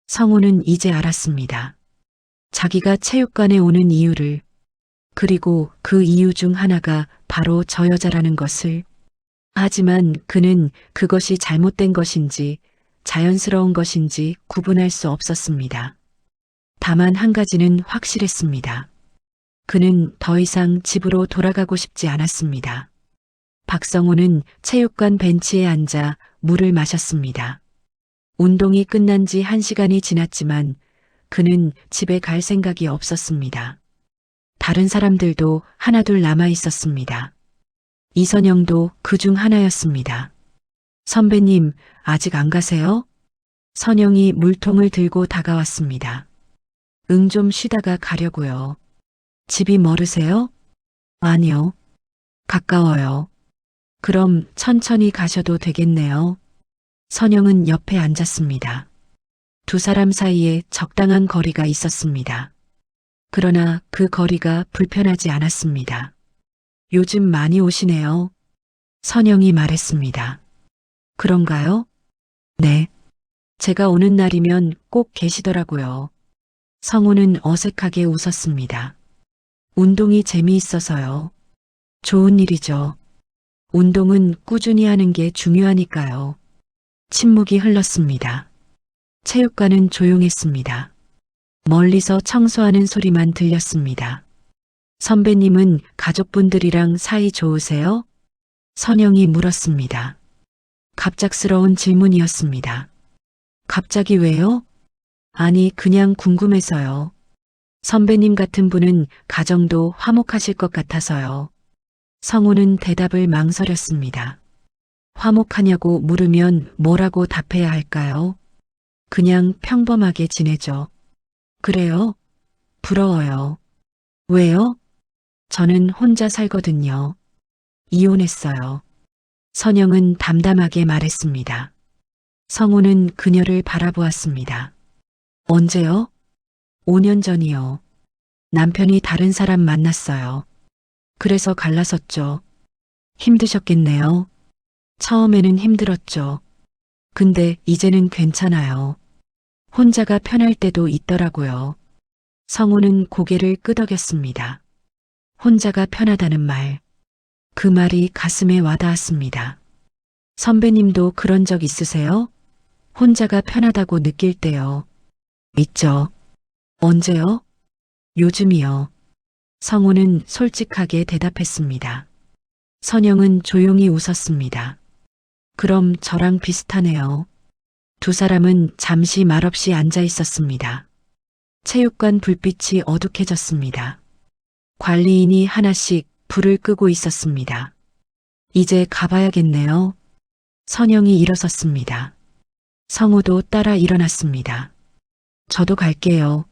성우는 이제 알았습니다. 자기가 체육관에 오는 이유를, 그리고 그 이유 중 하나가 바로 저 여자라는 것을. 하지만 그는 그것이 잘못된 것인지 자연스러운 것인지 구분할 수 없었습니다. 다만 한 가지는 확실했습니다. 그는 더 이상 집으로 돌아가고 싶지 않았습니다. 박성호는 체육관 벤치에 앉아 물을 마셨습니다. 운동이 끝난 지 1시간이 지났지만 그는 집에 갈 생각이 없었습니다. 다른 사람들도 하나둘 남아 있었습니다. 이선영도 그 중 하나였습니다. 선배님, 아직 안 가세요? 선영이 물통을 들고 다가왔습니다. 좀 쉬다가 가려고요. 집이 멀으세요? 아니요. 가까워요. 그럼 천천히 가셔도 되겠네요. 선영은 옆에 앉았습니다. 두 사람 사이에 적당한 거리가 있었습니다. 그러나 그 거리가 불편하지 않았습니다. 요즘 많이 오시네요. 선영이 말했습니다. 그런가요? 네. 제가 오는 날이면 꼭 계시더라고요. 성우는 어색하게 웃었습니다. 운동이 재미있어서요. 좋은 일이죠. 운동은 꾸준히 하는 게 중요하니까요. 침묵이 흘렀습니다. 체육관은 조용했습니다. 멀리서 청소하는 소리만 들렸습니다. 선배님은 가족분들이랑 사이 좋으세요? 선영이 물었습니다. 갑작스러운 질문이었습니다. 갑자기 왜요? 아니, 그냥 궁금해서요. 선배님 같은 분은 가정도 화목하실 것 같아서요. 성우는 대답을 망설였습니다. 화목하냐고 물으면 뭐라고 답해야 할까요? 그냥 평범하게 지내죠. 그래요? 부러워요. 왜요? 저는 혼자 살거든요. 이혼했어요. 선영은 담담하게 말했습니다. 성우는 그녀를 바라보았습니다. 언제요? 5년 전이요. 남편이 다른 사람 만났어요. 그래서 갈라섰죠. 힘드셨겠네요. 처음에는 힘들었죠. 근데 이제는 괜찮아요. 혼자가 편할 때도 있더라고요. 성우는 고개를 끄덕였습니다. 혼자가 편하다는 말. 그 말이 가슴에 와닿았습니다. 선배님도 그런 적 있으세요? 혼자가 편하다고 느낄 때요. 있죠. 언제요? 요즘이요. 성우는 솔직하게 대답했습니다. 선영은 조용히 웃었습니다. 그럼 저랑 비슷하네요. 두 사람은 잠시 말없이 앉아 있었습니다. 체육관 불빛이 어둑해졌습니다. 관리인이 하나씩 불을 끄고 있었습니다. 이제 가봐야겠네요. 선영이 일어섰습니다. 성우도 따라 일어났습니다. 저도 갈게요.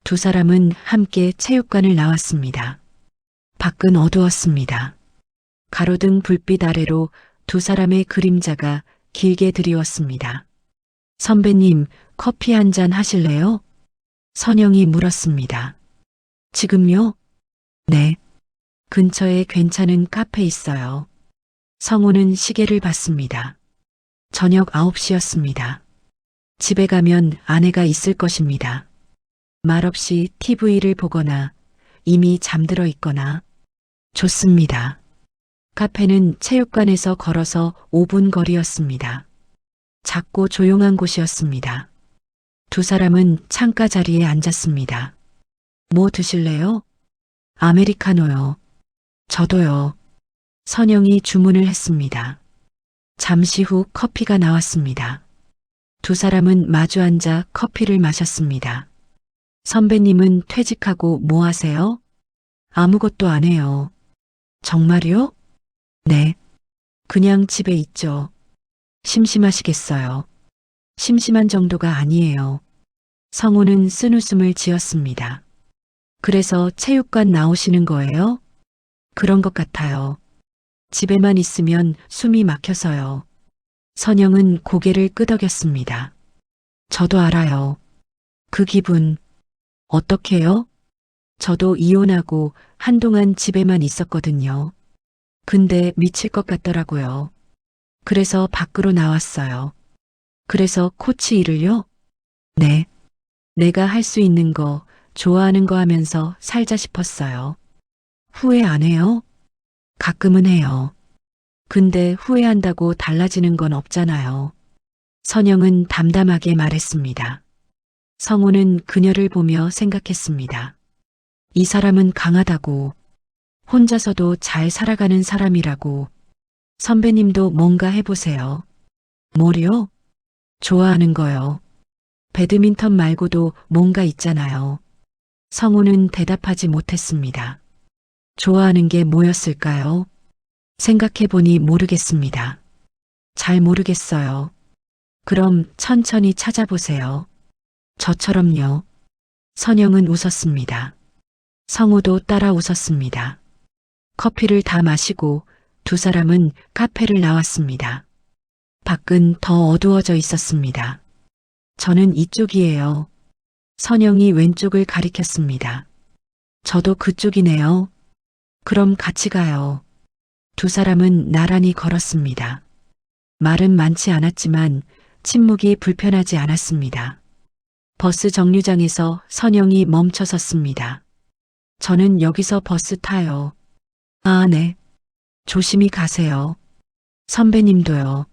두 사람은 함께 체육관을 나왔습니다. 밖은 어두웠습니다. 가로등 불빛 아래로 두 사람의 그림자가 길게 드리웠습니다. 선배님, 커피 한 잔 하실래요? 선영이 물었습니다. 지금요? 네. 근처에 괜찮은 카페 있어요. 성우는 시계를 봤습니다. 저녁 9시였습니다. 집에 가면 아내가 있을 것입니다. 말없이 TV를 보거나 이미 잠들어 있거나. 좋습니다. 카페는 체육관에서 걸어서 5분 거리였습니다. 작고 조용한 곳이었습니다. 두 사람은 창가 자리에 앉았습니다. 뭐 드실래요? 아메리카노요. 저도요. 선영이 주문을 했습니다. 잠시 후 커피가 나왔습니다. 두 사람은 마주 앉아 커피를 마셨습니다. 선배님은 퇴직하고 뭐 하세요? 아무것도 안 해요. 정말요? 네. 그냥 집에 있죠. 심심하시겠어요. 심심한 정도가 아니에요. 성우는 쓴웃음을 지었습니다. 그래서 체육관 나오시는 거예요? 그런 것 같아요. 집에만 있으면 숨이 막혀서요. 선영은 고개를 끄덕였습니다. 저도 알아요. 그 기분. 어떻게요? 저도 이혼하고 한동안 집에만 있었거든요. 근데 미칠 것 같더라고요. 그래서 밖으로 나왔어요. 그래서 코치 일을요? 네. 내가 할 수 있는 거, 좋아하는 거 하면서 살자 싶었어요. 후회 안 해요? 가끔은 해요. 근데 후회한다고 달라지는 건 없잖아요. 선영은 담담하게 말했습니다. 성우는 그녀를 보며 생각했습니다. 이 사람은 강하다고, 혼자서도 잘 살아가는 사람이라고. 선배님도 뭔가 해보세요. 뭐요? 좋아하는 거요. 배드민턴 말고도 뭔가 있잖아요. 성우는 대답하지 못했습니다. 좋아하는 게 뭐였을까요? 생각해보니 모르겠습니다. 잘 모르겠어요. 그럼 천천히 찾아보세요. 저처럼요. 선영은 웃었습니다. 성우도 따라 웃었습니다. 커피를 다 마시고 두 사람은 카페를 나왔습니다. 밖은 더 어두워져 있었습니다. 저는 이쪽이에요. 선영이 왼쪽을 가리켰습니다. 저도 그쪽이네요. 그럼 같이 가요. 두 사람은 나란히 걸었습니다. 말은 많지 않았지만 침묵이 불편하지 않았습니다. 버스 정류장에서 선영이 멈춰 섰습니다. 저는 여기서 버스 타요. 아, 네. 조심히 가세요. 선배님도요.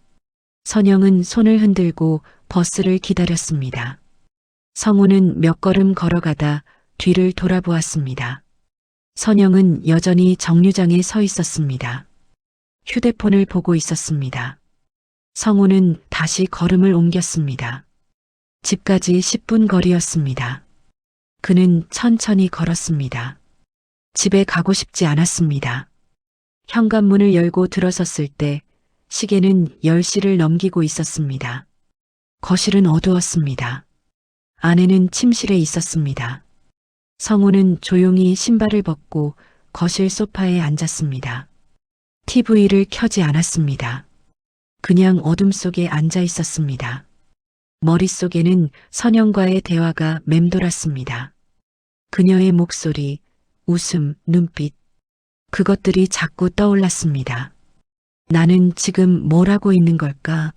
선영은 손을 흔들고 버스를 기다렸습니다. 성우는 몇 걸음 걸어가다 뒤를 돌아보았습니다. 선영은 여전히 정류장에 서 있었습니다. 휴대폰을 보고 있었습니다. 성우는 다시 걸음을 옮겼습니다. 집까지 10분 거리였습니다. 그는 천천히 걸었습니다. 집에 가고 싶지 않았습니다. 현관문을 열고 들어섰을 때 시계는 10시를 넘기고 있었습니다. 거실은 어두웠습니다. 아내는 침실에 있었습니다. 성우는 조용히 신발을 벗고 거실 소파에 앉았습니다. TV를 켜지 않았습니다. 그냥 어둠 속에 앉아 있었습니다. 머릿속에는 선영과의 대화가 맴돌았습니다. 그녀의 목소리, 웃음, 눈빛, 그것들이 자꾸 떠올랐습니다. 나는 지금 뭘 하고 있는 걸까?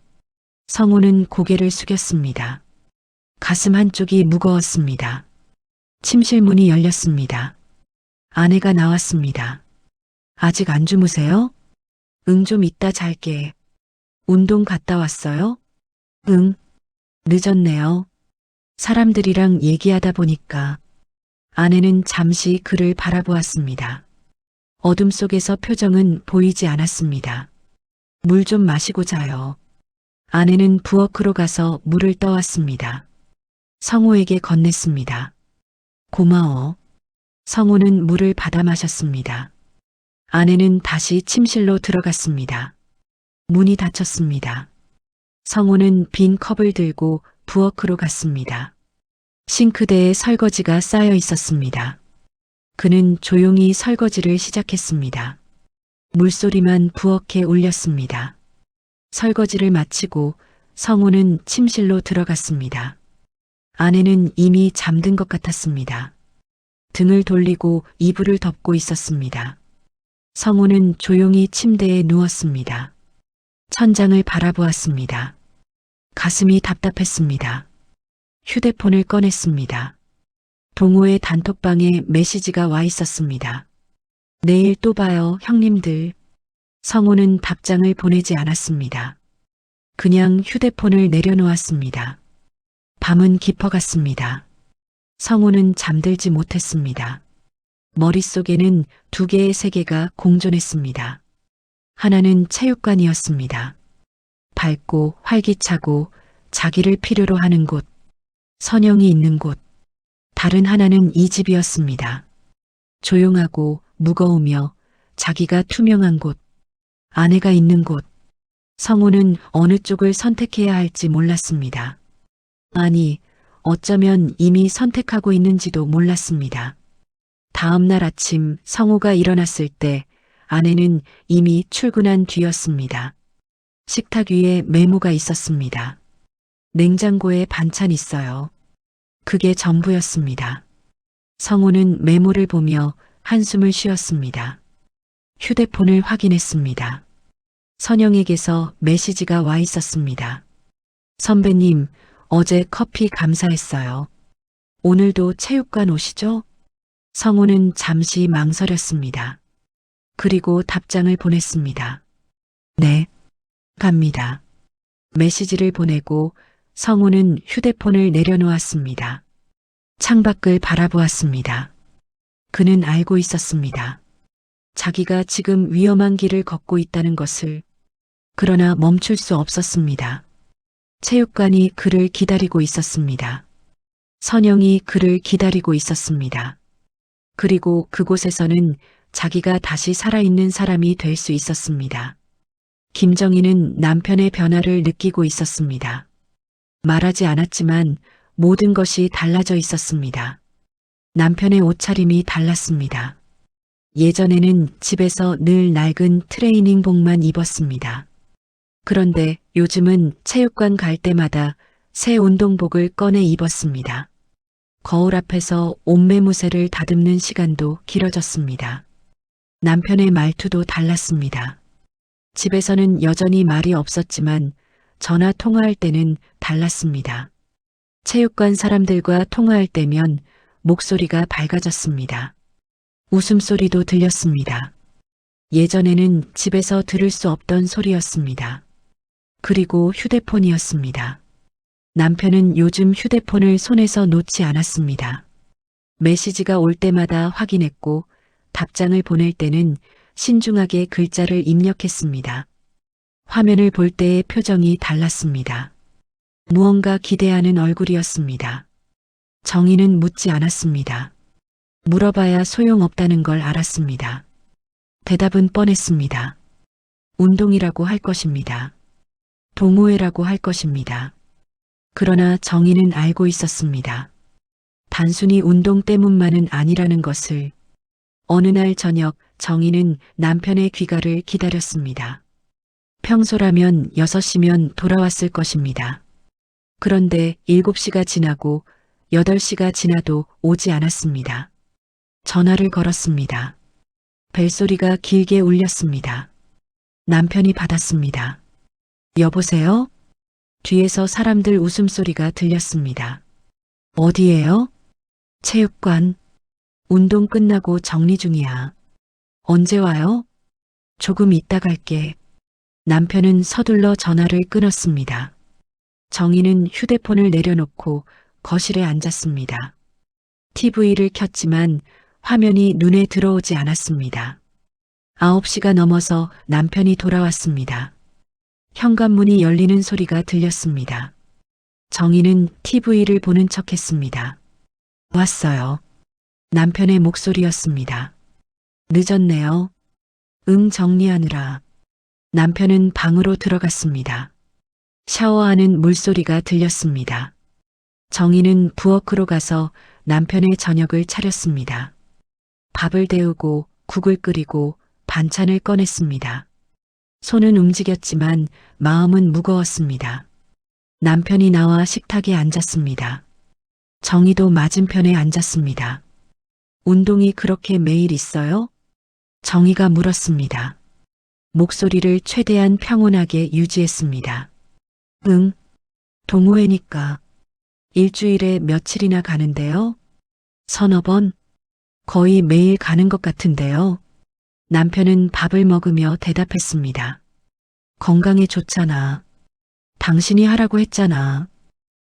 성우는 고개를 숙였습니다. 가슴 한쪽이 무거웠습니다. 침실 문이 열렸습니다. 아내가 나왔습니다. 아직 안 주무세요? 응, 좀 이따 잘게. 운동 갔다 왔어요? 응. 늦었네요. 사람들이랑 얘기하다 보니까. 아내는 잠시 그를 바라보았습니다. 어둠 속에서 표정은 보이지 않았습니다. 물 좀 마시고 자요. 아내는 부엌으로 가서 물을 떠왔습니다. 성우에게 건넸습니다. 고마워. 성우는 물을 받아 마셨습니다. 아내는 다시 침실로 들어갔습니다. 문이 닫혔습니다. 성우는 빈 컵을 들고 부엌으로 갔습니다. 싱크대에 설거지가 쌓여 있었습니다. 그는 조용히 설거지를 시작했습니다. 물소리만 부엌에 울렸습니다. 설거지를 마치고 성우는 침실로 들어갔습니다. 아내는 이미 잠든 것 같았습니다. 등을 돌리고 이불을 덮고 있었습니다. 성우는 조용히 침대에 누웠습니다. 천장을 바라보았습니다. 가슴이 답답했습니다. 휴대폰을 꺼냈습니다. 동호회 단톡방에 메시지가 와 있었습니다. 내일 또 봐요, 형님들. 성우는 답장을 보내지 않았습니다. 그냥 휴대폰을 내려놓았습니다. 밤은 깊어갔습니다. 성우는 잠들지 못했습니다. 머릿속에는 두 개의 세계가 공존했습니다. 하나는 체육관이었습니다. 밝고 활기차고 자기를 필요로 하는 곳, 선영이 있는 곳. 다른 하나는 이 집이었습니다. 조용하고 무거우며 자기가 투명한 곳, 아내가 있는 곳. 성우는 어느 쪽을 선택해야 할지 몰랐습니다. 아니, 어쩌면 이미 선택하고 있는지도 몰랐습니다. 다음 날 아침 성우가 일어났을 때 아내는 이미 출근한 뒤였습니다. 식탁 위에 메모가 있었습니다. 냉장고에 반찬 있어요. 그게 전부였습니다. 성우는 메모를 보며 한숨을 쉬었습니다. 휴대폰을 확인했습니다. 선영에게서 메시지가 와 있었습니다. 선배님, 어제 커피 감사했어요. 오늘도 체육관 오시죠? 성우는 잠시 망설였습니다. 그리고 답장을 보냈습니다. 네, 갑니다. 메시지를 보내고 성우는 휴대폰을 내려놓았습니다. 창밖을 바라보았습니다. 그는 알고 있었습니다. 자기가 지금 위험한 길을 걷고 있다는 것을. 그러나 멈출 수 없었습니다. 체육관이 그를 기다리고 있었습니다. 선영이 그를 기다리고 있었습니다. 그리고 그곳에서는 자기가 다시 살아있는 사람이 될 수 있었습니다. 김정희는 남편의 변화를 느끼고 있었습니다. 말하지 않았지만 모든 것이 달라져 있었습니다. 남편의 옷차림이 달랐습니다. 예전에는 집에서 늘 낡은 트레이닝복만 입었습니다. 그런데 요즘은 체육관 갈 때마다 새 운동복을 꺼내 입었습니다. 거울 앞에서 옷매무새를 다듬는 시간도 길어졌습니다. 남편의 말투도 달랐습니다. 집에서는 여전히 말이 없었지만 전화 통화할 때는 달랐습니다. 체육관 사람들과 통화할 때면 목소리가 밝아졌습니다. 웃음소리도 들렸습니다. 예전에는 집에서 들을 수 없던 소리였습니다. 그리고 휴대폰이었습니다. 남편은 요즘 휴대폰을 손에서 놓지 않았습니다. 메시지가 올 때마다 확인했고 답장을 보낼 때는 신중하게 글자를 입력했습니다. 화면을 볼 때의 표정이 달랐습니다. 무언가 기대하는 얼굴이었습니다. 정희는 묻지 않았습니다. 물어봐야 소용없다는 걸 알았습니다. 대답은 뻔했습니다. 운동이라고 할 것입니다. 동호회라고 할 것입니다. 그러나 정희는 알고 있었습니다. 단순히 운동 때문만은 아니라는 것을. 어느 날 저녁 정희는 남편의 귀가를 기다렸습니다. 평소라면 6시면 돌아왔을 것입니다. 그런데 7시가 지나고 8시가 지나도 오지 않았습니다. 전화를 걸었습니다. 벨소리가 길게 울렸습니다. 남편이 받았습니다. 여보세요? 뒤에서 사람들 웃음소리가 들렸습니다. 어디에요? 체육관. 운동 끝나고 정리 중이야. 언제 와요? 조금 이따 갈게. 남편은 서둘러 전화를 끊었습니다. 정희는 휴대폰을 내려놓고 거실에 앉았습니다. TV를 켰지만 화면이 눈에 들어오지 않았습니다. 9시가 넘어서 남편이 돌아왔습니다. 현관문이 열리는 소리가 들렸습니다. 정희는 TV를 보는 척했습니다. 왔어요. 남편의 목소리였습니다. 늦었네요. 응, 정리하느라. 남편은 방으로 들어갔습니다. 샤워하는 물소리가 들렸습니다. 정희는 부엌으로 가서 남편의 저녁을 차렸습니다. 밥을 데우고 국을 끓이고 반찬을 꺼냈습니다. 손은 움직였지만 마음은 무거웠습니다. 남편이 나와 식탁에 앉았습니다. 정희도 맞은편에 앉았습니다. 운동이 그렇게 매일 있어요? 정희가 물었습니다. 목소리를 최대한 평온하게 유지했습니다. 응, 동호회니까. 일주일에 며칠이나 가는데요? 서너 번? 거의 매일 가는 것 같은데요. 남편은 밥을 먹으며 대답했습니다. 건강에 좋잖아. 당신이 하라고 했잖아.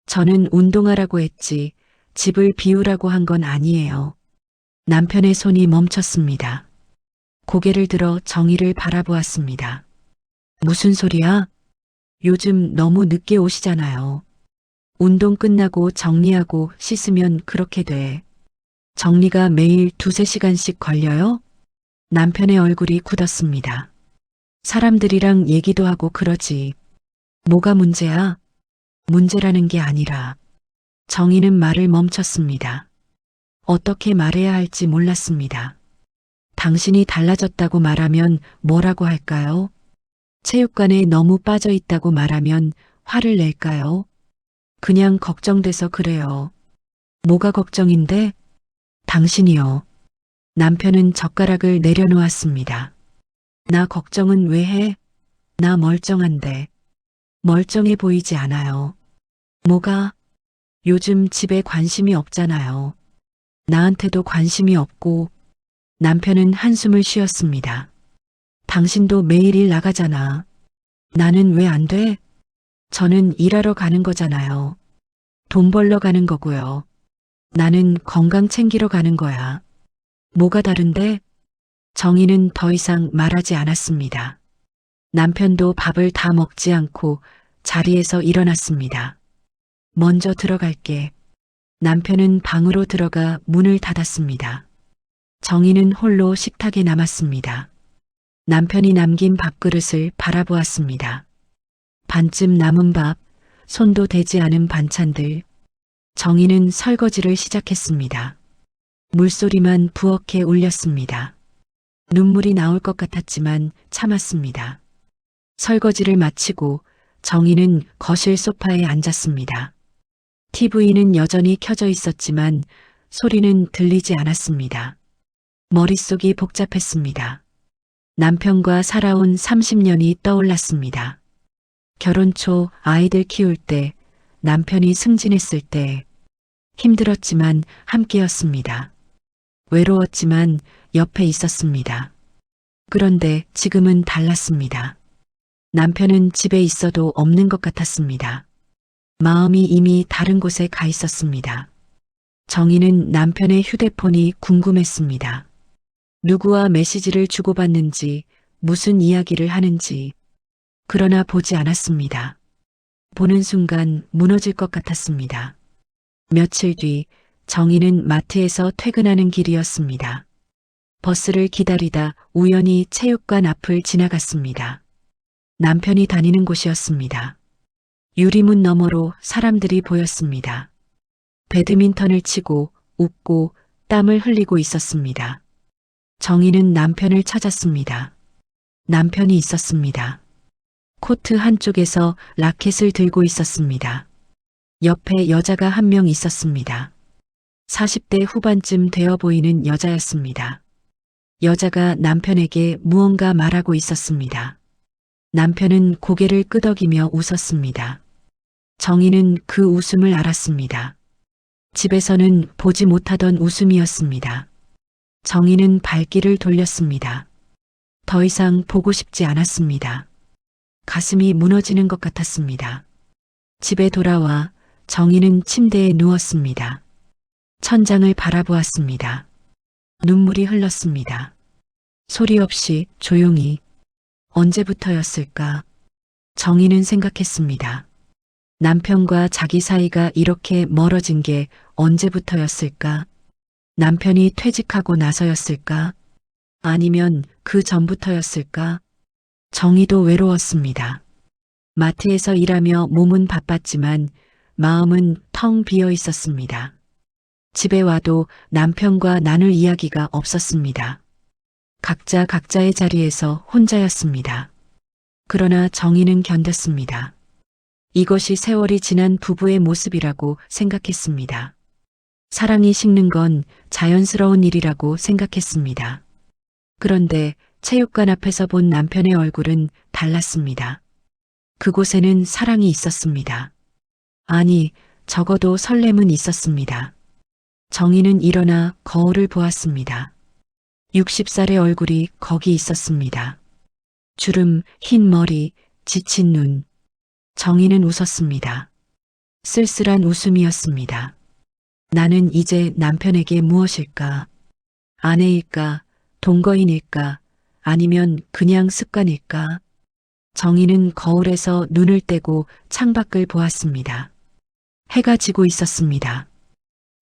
저는 운동하라고 했지, 집을 비우라고 한 건 아니에요. 남편의 손이 멈췄습니다. 고개를 들어 정희를 바라보았습니다. 무슨 소리야? 요즘 너무 늦게 오시잖아요. 운동 끝나고 정리하고 씻으면 그렇게 돼. 정리가 매일 2~3시간씩 걸려요? 남편의 얼굴이 굳었습니다. 사람들이랑 얘기도 하고 그러지. 뭐가 문제야? 문제라는 게 아니라. 정희는 말을 멈췄습니다. 어떻게 말해야 할지 몰랐습니다. 당신이 달라졌다고 말하면 뭐라고 할까요? 체육관에 너무 빠져 있다고 말하면 화를 낼까요? 그냥 걱정돼서 그래요. 뭐가 걱정인데? 당신이요. 남편은 젓가락을 내려놓았습니다. 나 걱정은 왜 해? 나 멀쩡한데. 멀쩡해 보이지 않아요. 뭐가? 요즘 집에 관심이 없잖아요. 나한테도 관심이 없고. 남편은 한숨을 쉬었습니다. 당신도 매일 일 나가잖아. 나는 왜 안 돼? 저는 일하러 가는 거잖아요. 돈 벌러 가는 거고요. 나는 건강 챙기러 가는 거야. 뭐가 다른데? 정희는 더 이상 말하지 않았습니다. 남편도 밥을 다 먹지 않고 자리에서 일어났습니다. 먼저 들어갈게. 남편은 방으로 들어가 문을 닫았습니다. 정희는 홀로 식탁에 남았습니다. 남편이 남긴 밥그릇을 바라보았습니다. 반쯤 남은 밥, 손도 대지 않은 반찬들. 정희는 설거지를 시작했습니다. 물소리만 부엌에 울렸습니다. 눈물이 나올 것 같았지만 참았습니다. 설거지를 마치고 정희는 거실 소파에 앉았습니다. TV는 여전히 켜져 있었지만 소리는 들리지 않았습니다. 머릿속이 복잡했습니다. 남편과 살아온 30년이 떠올랐습니다. 결혼 초 아이들 키울 때, 남편이 승진했을 때, 힘들었지만 함께였습니다. 외로웠지만 옆에 있었습니다. 그런데 지금은 달랐습니다. 남편은 집에 있어도 없는 것 같았습니다. 마음이 이미 다른 곳에 가 있었습니다. 정희는 남편의 휴대폰이 궁금했습니다. 누구와 메시지를 주고받는지, 무슨 이야기를 하는지. 그러나 보지 않았습니다. 보는 순간 무너질 것 같았습니다. 며칠 뒤 정희는 마트에서 퇴근하는 길이었습니다. 버스를 기다리다 우연히 체육관 앞을 지나갔습니다. 남편이 다니는 곳이었습니다. 유리문 너머로 사람들이 보였습니다. 배드민턴을 치고 웃고 땀을 흘리고 있었습니다. 정희는 남편을 찾았습니다. 남편이 있었습니다. 코트 한쪽에서 라켓을 들고 있었습니다. 옆에 여자가 한 명 있었습니다. 40대 후반쯤 되어 보이는 여자였습니다. 여자가 남편에게 무언가 말하고 있었습니다. 남편은 고개를 끄덕이며 웃었습니다. 정희는 그 웃음을 알았습니다. 집에서는 보지 못하던 웃음이었습니다. 정희는 발길을 돌렸습니다. 더 이상 보고 싶지 않았습니다. 가슴이 무너지는 것 같았습니다. 집에 돌아와 정희는 침대에 누웠습니다. 천장을 바라보았습니다. 눈물이 흘렀습니다. 소리 없이 조용히. 언제부터였을까? 정희는 생각했습니다. 남편과 자기 사이가 이렇게 멀어진 게 언제부터였을까? 남편이 퇴직하고 나서였을까? 아니면 그 전부터였을까? 정희도 외로웠습니다. 마트에서 일하며 몸은 바빴지만 마음은 텅 비어 있었습니다. 집에 와도 남편과 나눌 이야기가 없었습니다. 각자 각자의 자리에서 혼자였습니다. 그러나 정희는 견뎠습니다. 이것이 세월이 지난 부부의 모습이라고 생각했습니다. 사랑이 식는 건 자연스러운 일이라고 생각했습니다. 그런데 체육관 앞에서 본 남편의 얼굴은 달랐습니다. 그곳에는 사랑이 있었습니다. 아니, 적어도 설렘은 있었습니다. 정희는 일어나 거울을 보았습니다. 60살의 얼굴이 거기 있었습니다. 주름, 흰 머리, 지친 눈. 정희는 웃었습니다. 쓸쓸한 웃음이었습니다. 나는 이제 남편에게 무엇일까? 아내일까? 동거인일까? 아니면 그냥 습관일까? 정희는 거울에서 눈을 떼고 창밖을 보았습니다. 해가 지고 있었습니다.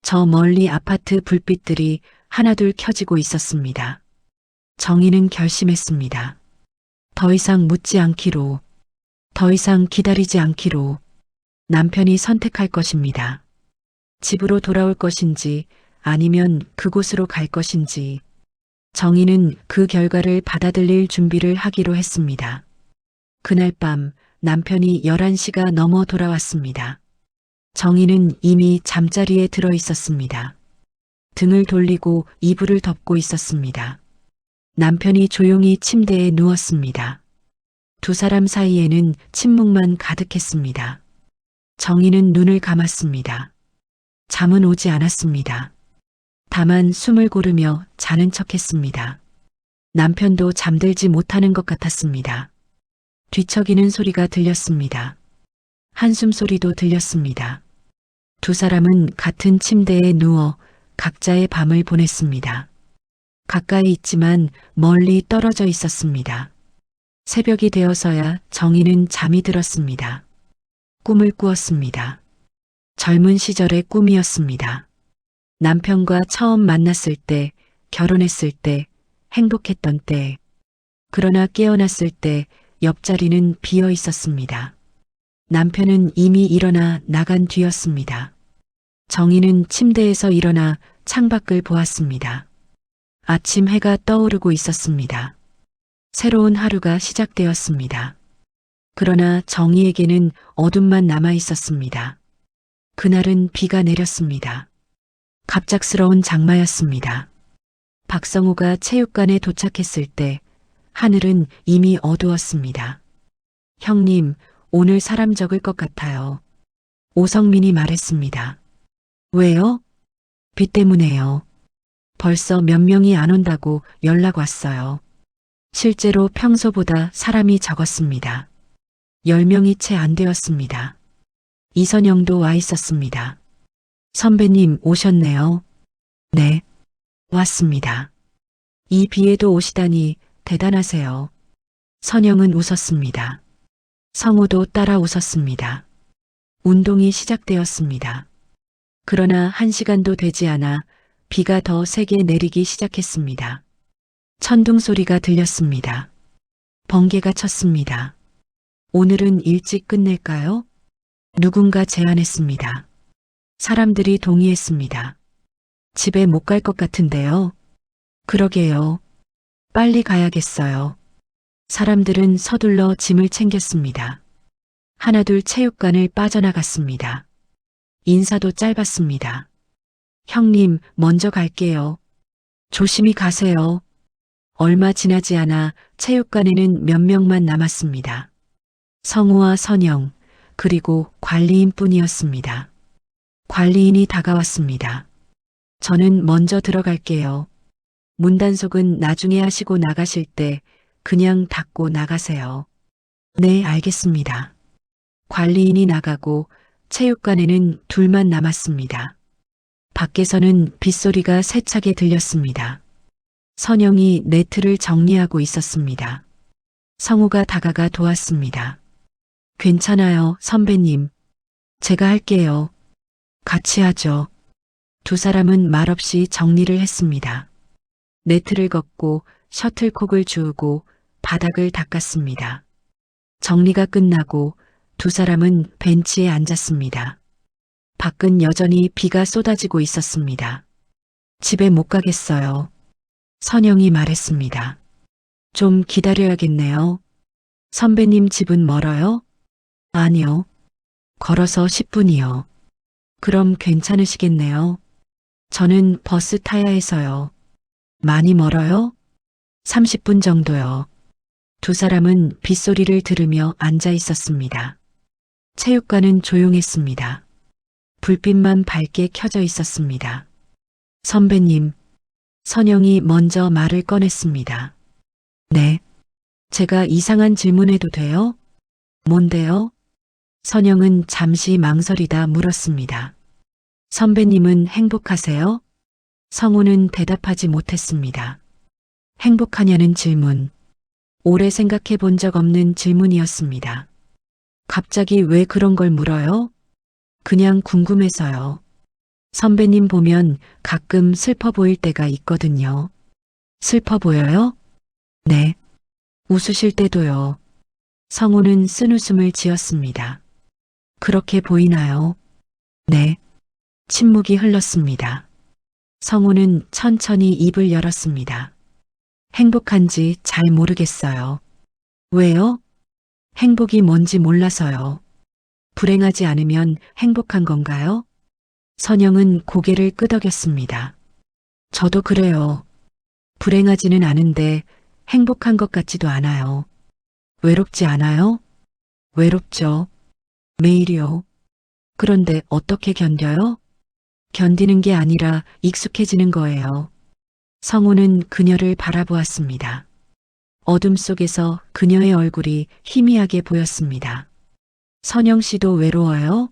저 멀리 아파트 불빛들이 하나둘 켜지고 있었습니다. 정희는 결심했습니다. 더 이상 묻지 않기로, 더 이상 기다리지 않기로 남편이 선택할 것입니다. 집으로 돌아올 것인지 아니면 그곳으로 갈 것인지 정희는 그 결과를 받아들일 준비를 하기로 했습니다. 그날 밤 남편이 11시가 넘어 돌아왔습니다. 정희는 이미 잠자리에 들어 있었습니다. 등을 돌리고 이불을 덮고 있었습니다. 남편이 조용히 침대에 누웠습니다. 두 사람 사이에는 침묵만 가득했습니다. 정희는 눈을 감았습니다. 잠은 오지 않았습니다. 다만 숨을 고르며 자는 척했습니다. 남편도 잠들지 못하는 것 같았습니다. 뒤척이는 소리가 들렸습니다. 한숨 소리도 들렸습니다. 두 사람은 같은 침대에 누워 각자의 밤을 보냈습니다. 가까이 있지만 멀리 떨어져 있었습니다. 새벽이 되어서야 정희는 잠이 들었습니다. 꿈을 꾸었습니다. 젊은 시절의 꿈이었습니다. 남편과 처음 만났을 때, 결혼했을 때, 행복했던 때. 그러나 깨어났을 때 옆자리는 비어 있었습니다. 남편은 이미 일어나 나간 뒤였습니다. 정희는 침대에서 일어나 창밖을 보았습니다. 아침 해가 떠오르고 있었습니다. 새로운 하루가 시작되었습니다. 그러나 정희에게는 어둠만 남아 있었습니다. 그날은 비가 내렸습니다. 갑작스러운 장마였습니다. 박성우가 체육관에 도착했을 때 하늘은 이미 어두웠습니다. 형님, 오늘 사람 적을 것 같아요. 오성민이 말했습니다. 왜요? 비 때문에요. 벌써 몇 명이 안 온다고 연락 왔어요. 실제로 평소보다 사람이 적었습니다. 10명이 채 안 되었습니다. 이선영도 와 있었습니다. 선배님 오셨네요. 네, 왔습니다. 이 비에도 오시다니 대단하세요. 선영은 웃었습니다. 성우도 따라 웃었습니다. 운동이 시작되었습니다. 그러나 1시간도 되지 않아 비가 더 세게 내리기 시작했습니다. 천둥 소리가 들렸습니다. 번개가 쳤습니다. 오늘은 일찍 끝낼까요? 누군가 제안했습니다. 사람들이 동의했습니다. 집에 못 갈 것 같은데요. 그러게요. 빨리 가야겠어요. 사람들은 서둘러 짐을 챙겼습니다. 하나둘 체육관을 빠져나갔습니다. 인사도 짧았습니다. 형님, 먼저 갈게요. 조심히 가세요. 얼마 지나지 않아 체육관에는 몇 명만 남았습니다. 성우와 선영, 그리고 관리인 뿐이었습니다. 관리인이 다가왔습니다. 저는 먼저 들어갈게요. 문단속은 나중에 하시고 나가실 때 그냥 닫고 나가세요. 네, 알겠습니다. 관리인이 나가고 체육관에는 둘만 남았습니다. 밖에서는 빗소리가 세차게 들렸습니다. 선영이 네트를 정리하고 있었습니다. 성우가 다가가 도왔습니다. 괜찮아요, 선배님. 제가 할게요. 같이 하죠. 두 사람은 말없이 정리를 했습니다. 네트를 걷고 셔틀콕을 주우고 바닥을 닦았습니다. 정리가 끝나고 두 사람은 벤치에 앉았습니다. 밖은 여전히 비가 쏟아지고 있었습니다. 집에 못 가겠어요. 선영이 말했습니다. 좀 기다려야겠네요. 선배님 집은 멀어요? 아니요. 걸어서 10분이요. 그럼 괜찮으시겠네요. 저는 버스 타야 해서요. 많이 멀어요? 30분 정도요. 두 사람은 빗소리를 들으며 앉아 있었습니다. 체육관은 조용했습니다. 불빛만 밝게 켜져 있었습니다. 선배님, 선영이 먼저 말을 꺼냈습니다. 네. 제가 이상한 질문해도 돼요? 뭔데요? 선영은 잠시 망설이다 물었습니다. 선배님은 행복하세요? 성우는 대답하지 못했습니다. 행복하냐는 질문. 오래 생각해 본 적 없는 질문이었습니다. 갑자기 왜 그런 걸 물어요? 그냥 궁금해서요. 선배님 보면 가끔 슬퍼 보일 때가 있거든요. 슬퍼 보여요? 네. 웃으실 때도요. 성우는 쓴웃음을 지었습니다. 그렇게 보이나요? 네. 침묵이 흘렀습니다. 성우는 천천히 입을 열었습니다. 행복한지 잘 모르겠어요. 왜요? 행복이 뭔지 몰라서요. 불행하지 않으면 행복한 건가요? 선영은 고개를 끄덕였습니다. 저도 그래요. 불행하지는 않은데 행복한 것 같지도 않아요. 외롭지 않아요? 외롭죠. 매일이요. 그런데 어떻게 견뎌요? 견디는 게 아니라 익숙해지는 거예요. 성우는 그녀를 바라보았습니다. 어둠 속에서 그녀의 얼굴이 희미하게 보였습니다. 선영 씨도 외로워요?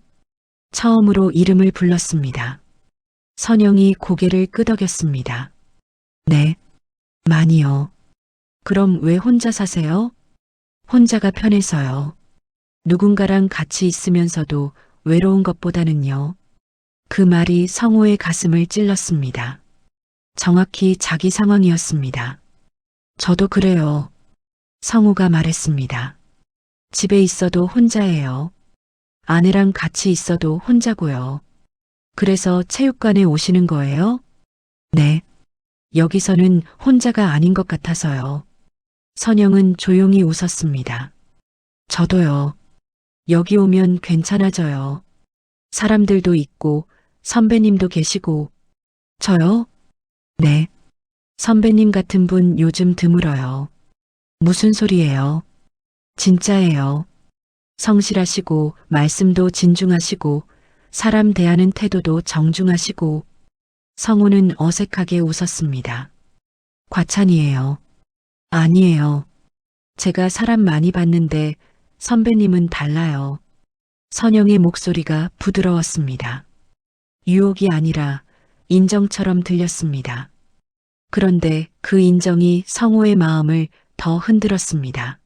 처음으로 이름을 불렀습니다. 선영이 고개를 끄덕였습니다. 네, 많이요. 그럼 왜 혼자 사세요? 혼자가 편해서요. 누군가랑 같이 있으면서도 외로운 것보다는요. 그 말이 성우의 가슴을 찔렀습니다. 정확히 자기 상황이었습니다. 저도 그래요. 성우가 말했습니다. 집에 있어도 혼자예요. 아내랑 같이 있어도 혼자고요. 그래서 체육관에 오시는 거예요? 네. 여기서는 혼자가 아닌 것 같아서요. 선영은 조용히 웃었습니다. 저도요. 여기 오면 괜찮아져요. 사람들도 있고 선배님도 계시고. 저요? 네. 선배님 같은 분 요즘 드물어요. 무슨 소리예요? 진짜예요. 성실하시고 말씀도 진중하시고 사람 대하는 태도도 정중하시고. 성우는 어색하게 웃었습니다. 과찬이에요. 아니에요. 제가 사람 많이 봤는데 선배님은 달라요. 선영의 목소리가 부드러웠습니다. 유혹이 아니라 인정처럼 들렸습니다. 그런데 그 인정이 성우의 마음을 더 흔들었습니다.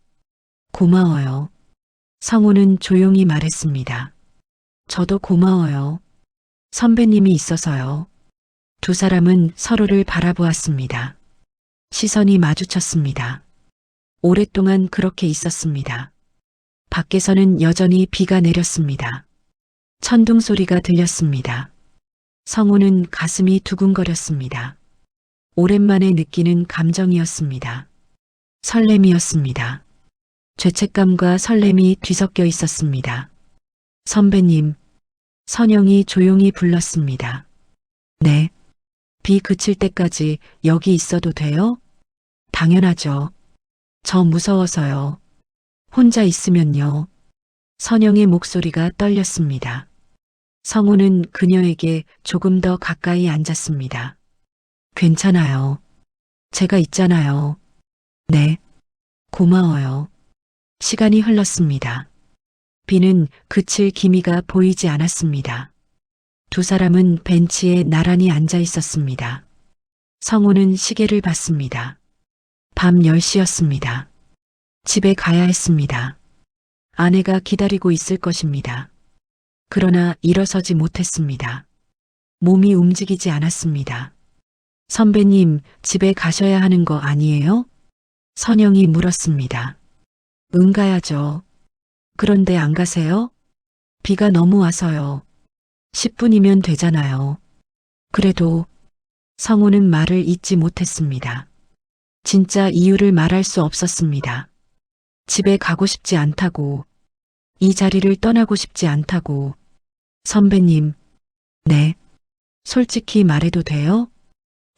고마워요. 성우는 조용히 말했습니다. 저도 고마워요. 선배님이 있어서요. 두 사람은 서로를 바라보았습니다. 시선이 마주쳤습니다. 오랫동안 그렇게 있었습니다. 밖에서는 여전히 비가 내렸습니다. 천둥 소리가 들렸습니다. 성우는 가슴이 두근거렸습니다. 오랜만에 느끼는 감정이었습니다. 설렘이었습니다. 죄책감과 설렘이 뒤섞여 있었습니다. 선배님, 선영이 조용히 불렀습니다. 네. 비 그칠 때까지 여기 있어도 돼요? 당연하죠. 저 무서워서요. 혼자 있으면요. 선영의 목소리가 떨렸습니다. 성우는 그녀에게 조금 더 가까이 앉았습니다. 괜찮아요. 제가 있잖아요. 네. 고마워요. 시간이 흘렀습니다. 비는 그칠 기미가 보이지 않았습니다. 두 사람은 벤치에 나란히 앉아 있었습니다. 성우는 시계를 봤습니다. 밤 10시였습니다. 집에 가야 했습니다. 아내가 기다리고 있을 것입니다. 그러나 일어서지 못했습니다. 몸이 움직이지 않았습니다. 선배님, 집에 가셔야 하는 거 아니에요? 선영이 물었습니다. 응, 가야죠. 그런데 안 가세요? 비가 너무 와서요. 10분이면 되잖아요. 그래도 성우는 말을 잇지 못했습니다. 진짜 이유를 말할 수 없었습니다. 집에 가고 싶지 않다고, 이 자리를 떠나고 싶지 않다고. 선배님, 네. 솔직히 말해도 돼요?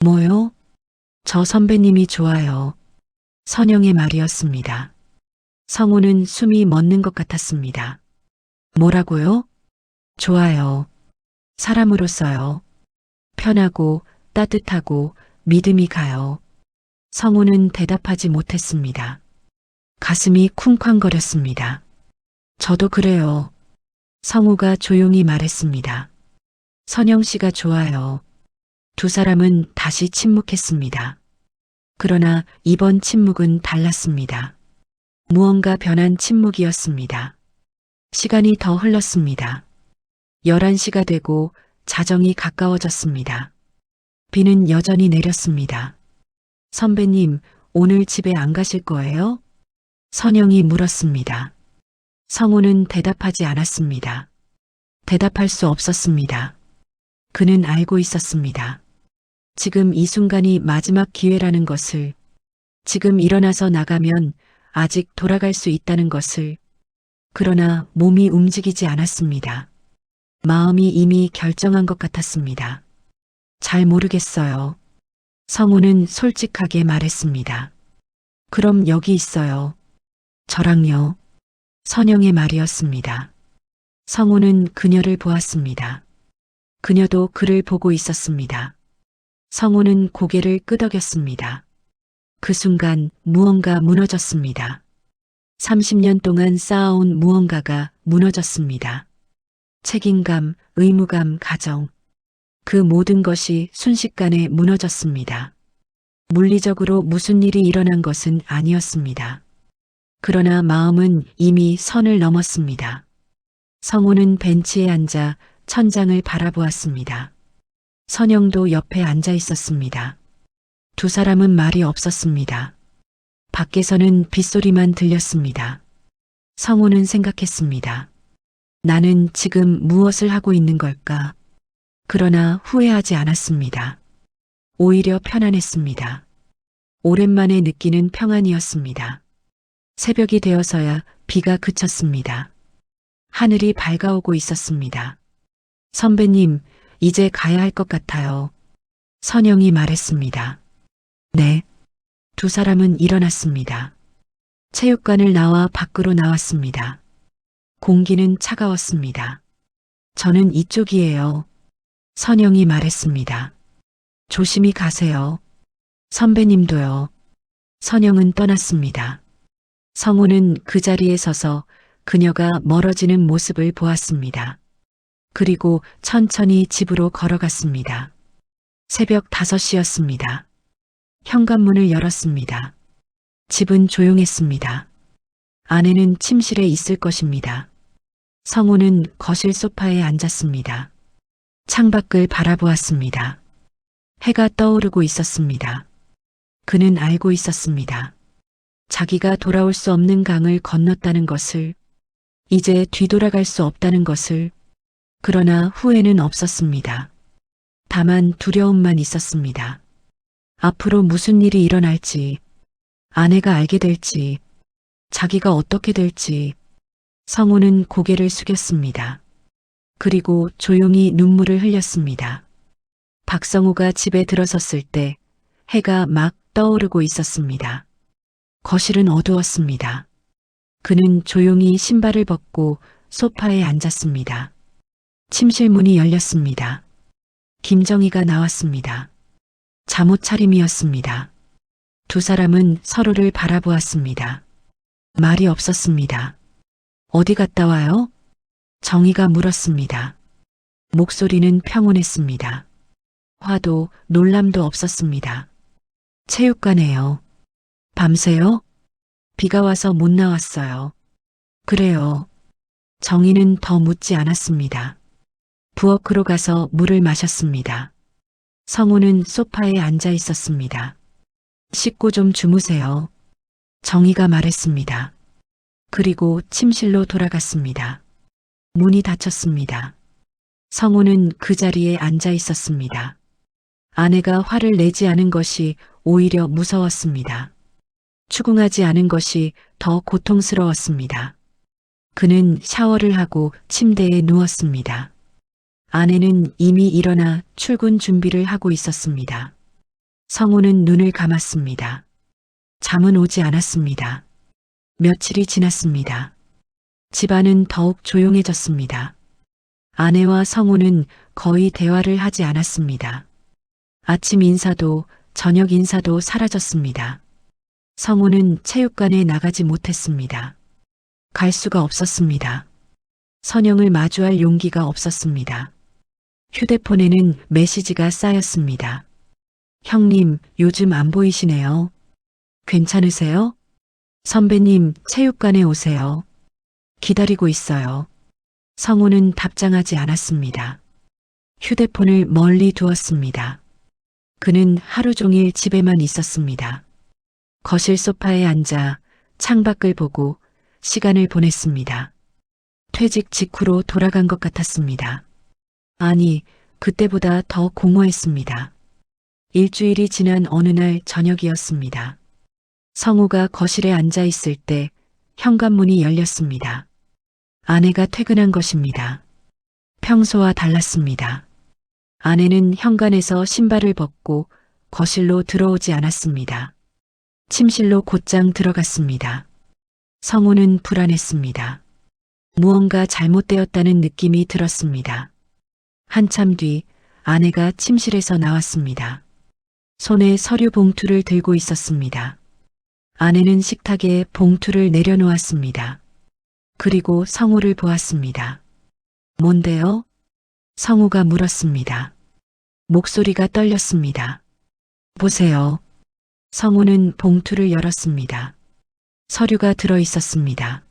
뭐요? 저 선배님이 좋아요. 선영의 말이었습니다. 성우는 숨이 멎는 것 같았습니다. 뭐라고요? 좋아요. 사람으로서요. 편하고 따뜻하고 믿음이 가요. 성우는 대답하지 못했습니다. 가슴이 쿵쾅거렸습니다. 저도 그래요. 성우가 조용히 말했습니다. 선영 씨가 좋아요. 두 사람은 다시 침묵했습니다. 그러나 이번 침묵은 달랐습니다. 무언가 변한 침묵이었습니다. 시간이 더 흘렀습니다. 11시가 되고 자정이 가까워졌습니다. 비는 여전히 내렸습니다. 선배님, 오늘 집에 안 가실 거예요? 선영이 물었습니다. 성우는 대답하지 않았습니다. 대답할 수 없었습니다. 그는 알고 있었습니다. 지금 이 순간이 마지막 기회라는 것을, 지금 일어나서 나가면 아직 돌아갈 수 있다는 것을. 그러나 몸이 움직이지 않았습니다. 마음이 이미 결정한 것 같았습니다. 잘 모르겠어요. 성우는 솔직하게 말했습니다. 그럼 여기 있어요. 저랑요. 선영의 말이었습니다. 성우는 그녀를 보았습니다. 그녀도 그를 보고 있었습니다. 성우는 고개를 끄덕였습니다. 그 순간 무언가 무너졌습니다. 30년 동안 쌓아온 무언가가 무너졌습니다. 책임감, 의무감, 가정. 그 모든 것이 순식간에 무너졌습니다. 물리적으로 무슨 일이 일어난 것은 아니었습니다. 그러나 마음은 이미 선을 넘었습니다. 성우는 벤치에 앉아 천장을 바라보았습니다. 선영도 옆에 앉아 있었습니다. 두 사람은 말이 없었습니다. 밖에서는 빗소리만 들렸습니다. 성우는 생각했습니다. 나는 지금 무엇을 하고 있는 걸까? 그러나 후회하지 않았습니다. 오히려 편안했습니다. 오랜만에 느끼는 평안이었습니다. 새벽이 되어서야 비가 그쳤습니다. 하늘이 밝아오고 있었습니다. 선배님, 이제 가야 할 것 같아요. 선영이 말했습니다. 네. 두 사람은 일어났습니다. 체육관을 나와 밖으로 나왔습니다. 공기는 차가웠습니다. 저는 이쪽이에요. 선영이 말했습니다. 조심히 가세요. 선배님도요. 선영은 떠났습니다. 성우는 그 자리에 서서 그녀가 멀어지는 모습을 보았습니다. 그리고 천천히 집으로 걸어갔습니다. 새벽 5시였습니다. 현관문을 열었습니다. 집은 조용했습니다. 아내는 침실에 있을 것입니다. 성우는 거실 소파에 앉았습니다. 창밖을 바라보았습니다. 해가 떠오르고 있었습니다. 그는 알고 있었습니다. 자기가 돌아올 수 없는 강을 건넜다는 것을, 이제 뒤돌아갈 수 없다는 것을. 그러나 후회는 없었습니다. 다만 두려움만 있었습니다. 앞으로 무슨 일이 일어날지, 아내가 알게 될지, 자기가 어떻게 될지. 성우는 고개를 숙였습니다. 그리고 조용히 눈물을 흘렸습니다. 박성우가 집에 들어섰을 때 해가 막 떠오르고 있었습니다. 거실은 어두웠습니다. 그는 조용히 신발을 벗고 소파에 앉았습니다. 침실 문이 열렸습니다. 김정희가 나왔습니다. 잠옷 차림이었습니다. 두 사람은 서로를 바라보았습니다. 말이 없었습니다. 어디 갔다 와요? 정희가 물었습니다. 목소리는 평온했습니다. 화도 놀람도 없었습니다. 체육관에요. 밤새요? 비가 와서 못 나왔어요. 그래요. 정희는 더 묻지 않았습니다. 부엌으로 가서 물을 마셨습니다. 성우는 소파에 앉아 있었습니다. 씻고 좀 주무세요. 정희가 말했습니다. 그리고 침실로 돌아갔습니다. 문이 닫혔습니다. 성우는 그 자리에 앉아 있었습니다. 아내가 화를 내지 않은 것이 오히려 무서웠습니다. 추궁하지 않은 것이 더 고통스러웠습니다. 그는 샤워를 하고 침대에 누웠습니다. 아내는 이미 일어나 출근 준비를 하고 있었습니다. 성우는 눈을 감았습니다. 잠은 오지 않았습니다. 며칠이 지났습니다. 집안은 더욱 조용해졌습니다. 아내와 성우는 거의 대화를 하지 않았습니다. 아침 인사도 저녁 인사도 사라졌습니다. 성우는 체육관에 나가지 못했습니다. 갈 수가 없었습니다. 선영을 마주할 용기가 없었습니다. 휴대폰에는 메시지가 쌓였습니다. 형님, 요즘 안 보이시네요. 괜찮으세요? 선배님, 체육관에 오세요. 기다리고 있어요. 성우는 답장하지 않았습니다. 휴대폰을 멀리 두었습니다. 그는 하루 종일 집에만 있었습니다. 거실 소파에 앉아 창밖을 보고 시간을 보냈습니다. 퇴직 직후로 돌아간 것 같았습니다. 아니, 그때보다 더 공허했습니다. 일주일이 지난 어느 날 저녁이었습니다. 성우가 거실에 앉아 있을 때 현관문이 열렸습니다. 아내가 퇴근한 것입니다. 평소와 달랐습니다. 아내는 현관에서 신발을 벗고 거실로 들어오지 않았습니다. 침실로 곧장 들어갔습니다. 성우는 불안했습니다. 무언가 잘못되었다는 느낌이 들었습니다. 한참 뒤 아내가 침실에서 나왔습니다. 손에 서류 봉투를 들고 있었습니다. 아내는 식탁에 봉투를 내려놓았습니다. 그리고 성우를 보았습니다. 뭔데요? 성우가 물었습니다. 목소리가 떨렸습니다. 보세요. 성우는 봉투를 열었습니다. 서류가 들어 있었습니다.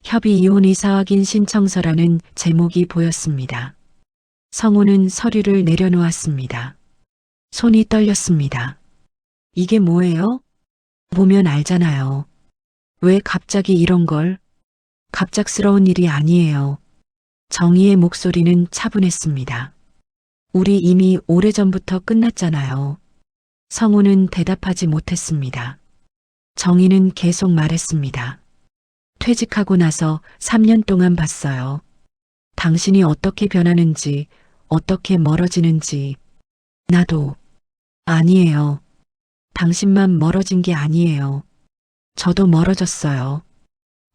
협의 이혼 이사 확인 신청서라는 제목이 보였습니다. 성우는 서류를 내려놓았습니다. 손이 떨렸습니다. 이게 뭐예요? 보면 알잖아요. 왜 갑자기 이런 걸? 갑작스러운 일이 아니에요. 정희의 목소리는 차분했습니다. 우리 이미 오래전부터 끝났잖아요. 성우는 대답하지 못했습니다. 정희는 계속 말했습니다. 퇴직하고 나서 3년 동안 봤어요. 당신이 어떻게 변하는지, 어떻게 멀어지는지. 나도. 아니에요. 당신만 멀어진 게 아니에요. 저도 멀어졌어요.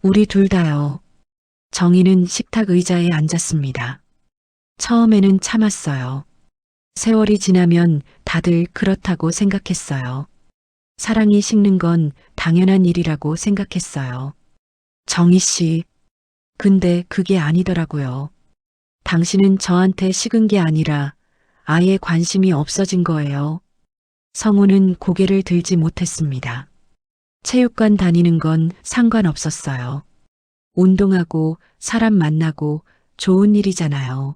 우리 둘 다요. 정희는 식탁 의자에 앉았습니다. 처음에는 참았어요. 세월이 지나면 다들 그렇다고 생각했어요. 사랑이 식는 건 당연한 일이라고 생각했어요. 정희 씨. 근데 그게 아니더라고요. 당신은 저한테 식은 게 아니라 아예 관심이 없어진 거예요. 성우는 고개를 들지 못했습니다. 체육관 다니는 건 상관없었어요. 운동하고 사람 만나고 좋은 일이잖아요.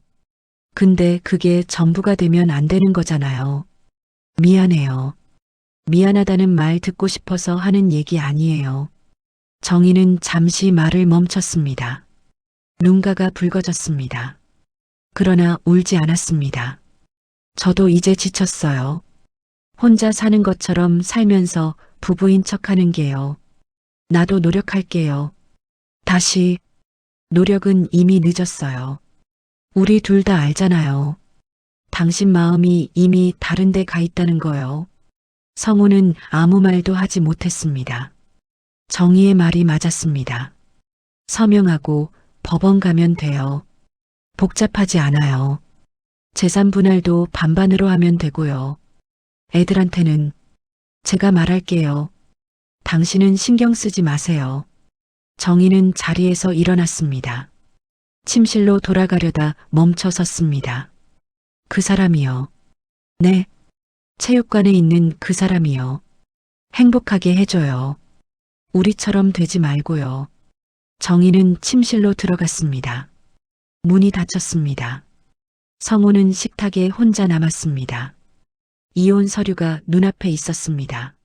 근데 그게 전부가 되면 안 되는 거잖아요. 미안해요. 미안하다는 말 듣고 싶어서 하는 얘기 아니에요. 정희는 잠시 말을 멈췄습니다. 눈가가 붉어졌습니다. 그러나 울지 않았습니다. 저도 이제 지쳤어요. 혼자 사는 것처럼 살면서 부부인 척하는 게요. 나도 노력할게요. 다시. 노력은 이미 늦었어요. 우리 둘 다 알잖아요. 당신 마음이 이미 다른 데 가 있다는 거요. 성우는 아무 말도 하지 못했습니다. 정희의 말이 맞았습니다. 서명하고 법원 가면 돼요. 복잡하지 않아요. 재산 분할도 반반으로 하면 되고요. 애들한테는 제가 말할게요. 당신은 신경 쓰지 마세요. 정희는 자리에서 일어났습니다. 침실로 돌아가려다 멈춰 섰습니다. 그 사람이요. 네. 체육관에 있는 그 사람이요. 행복하게 해줘요. 우리처럼 되지 말고요. 정희는 침실로 들어갔습니다. 문이 닫혔습니다. 성우는 식탁에 혼자 남았습니다. 이혼 서류가 눈앞에 있었습니다.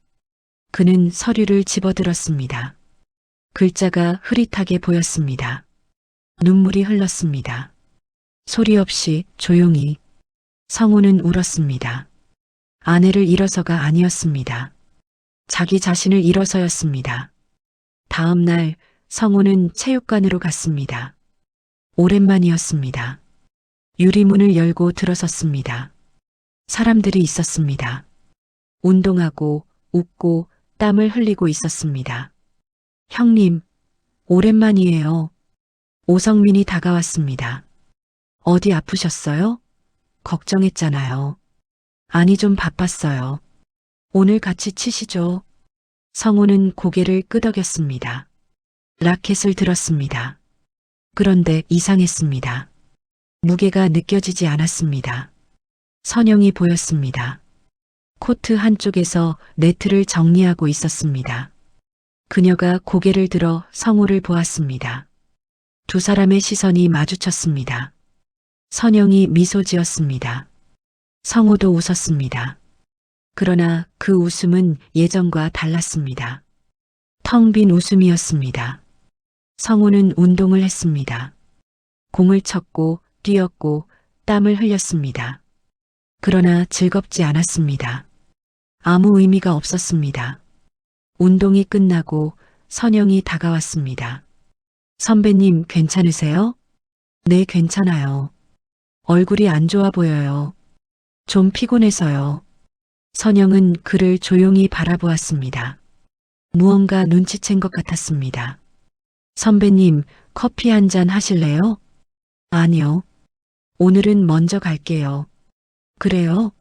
그는 서류를 집어들었습니다. 글자가 흐릿하게 보였습니다. 눈물이 흘렀습니다. 소리 없이 조용히. 성우는 울었습니다. 아내를 잃어서가 아니었습니다. 자기 자신을 잃어서였습니다. 다음 날 성호는 체육관으로 갔습니다. 오랜만이었습니다. 유리문을 열고 들어섰습니다. 사람들이 있었습니다. 운동하고 웃고 땀을 흘리고 있었습니다. 형님, 오랜만이에요. 오성민이 다가왔습니다. 어디 아프셨어요? 걱정했잖아요. 아니, 좀 바빴어요. 오늘 같이 치시죠. 성호는 고개를 끄덕였습니다. 라켓을 들었습니다. 그런데 이상했습니다. 무게가 느껴지지 않았습니다. 선영이 보였습니다. 코트 한쪽에서 네트를 정리하고 있었습니다. 그녀가 고개를 들어 성호를 보았습니다. 두 사람의 시선이 마주쳤습니다. 선영이 미소 지었습니다. 성호도 웃었습니다. 그러나 그 웃음은 예전과 달랐습니다. 텅 빈 웃음이었습니다. 성호는 운동을 했습니다. 공을 쳤고 뛰었고 땀을 흘렸습니다. 그러나 즐겁지 않았습니다. 아무 의미가 없었습니다. 운동이 끝나고 선영이 다가왔습니다. 선배님, 괜찮으세요? 네, 괜찮아요. 얼굴이 안 좋아 보여요. 좀 피곤해서요. 선영은 그를 조용히 바라보았습니다. 무언가 눈치챈 것 같았습니다. 선배님, 커피 한 잔 하실래요? 아니요. 오늘은 먼저 갈게요. 그래요?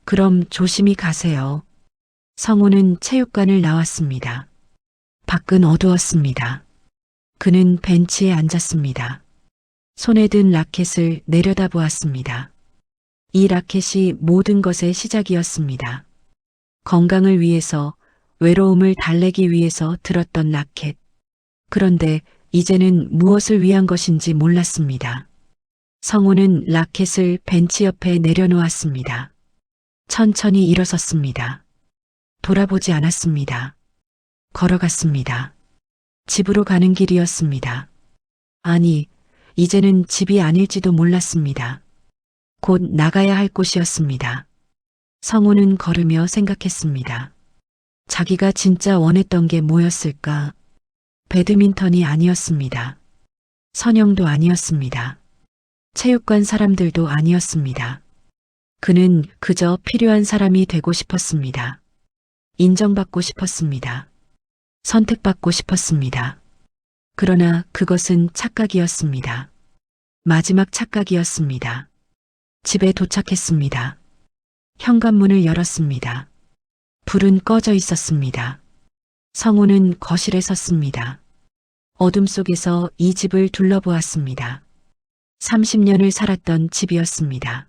그럼 조심히 가세요. 성호는 체육관을 나왔습니다. 밖은 어두웠습니다. 그는 벤치에 앉았습니다. 손에 든 라켓을 내려다보았습니다. 이 라켓이 모든 것의 시작이었습니다. 건강을 위해서, 외로움을 달래기 위해서 들었던 라켓. 그런데 이제는 무엇을 위한 것인지 몰랐습니다. 성호는 라켓을 벤치 옆에 내려놓았습니다. 천천히 일어섰습니다. 돌아보지 않았습니다. 걸어갔습니다. 집으로 가는 길이었습니다. 아니, 이제는 집이 아닐지도 몰랐습니다. 곧 나가야 할 곳이었습니다. 성호는 걸으며 생각했습니다. 자기가 진짜 원했던 게 뭐였을까? 배드민턴이 아니었습니다. 선영도 아니었습니다. 체육관 사람들도 아니었습니다. 그는 그저 필요한 사람이 되고 싶었습니다. 인정받고 싶었습니다. 선택받고 싶었습니다. 그러나 그것은 착각이었습니다. 마지막 착각이었습니다. 집에 도착했습니다. 현관문을 열었습니다. 불은 꺼져 있었습니다. 성호는 거실에 섰습니다. 어둠 속에서 이 집을 둘러보았습니다. 30년을 살았던 집이었습니다.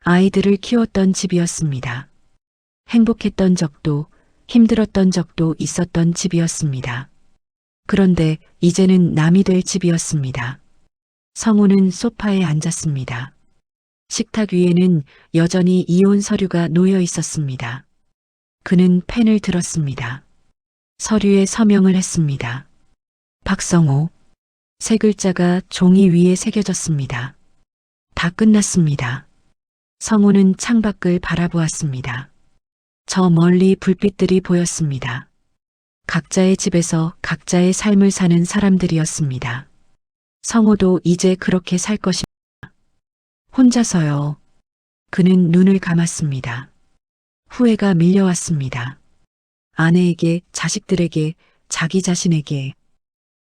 아이들을 키웠던 집이었습니다. 행복했던 적도 힘들었던 적도 있었던 집이었습니다. 그런데 이제는 남이 될 집이었습니다. 성호는 소파에 앉았습니다. 식탁 위에는 여전히 이혼 서류가 놓여 있었습니다. 그는 펜을 들었습니다. 서류에 서명을 했습니다. 박성호. 세 글자가 종이 위에 새겨졌습니다. 다 끝났습니다. 성호는 창밖을 바라보았습니다. 저 멀리 불빛들이 보였습니다. 각자의 집에서 각자의 삶을 사는 사람들이었습니다. 성호도 이제 그렇게 살 것입니다. 혼자서요. 그는 눈을 감았습니다. 후회가 밀려왔습니다. 아내에게, 자식들에게, 자기 자신에게.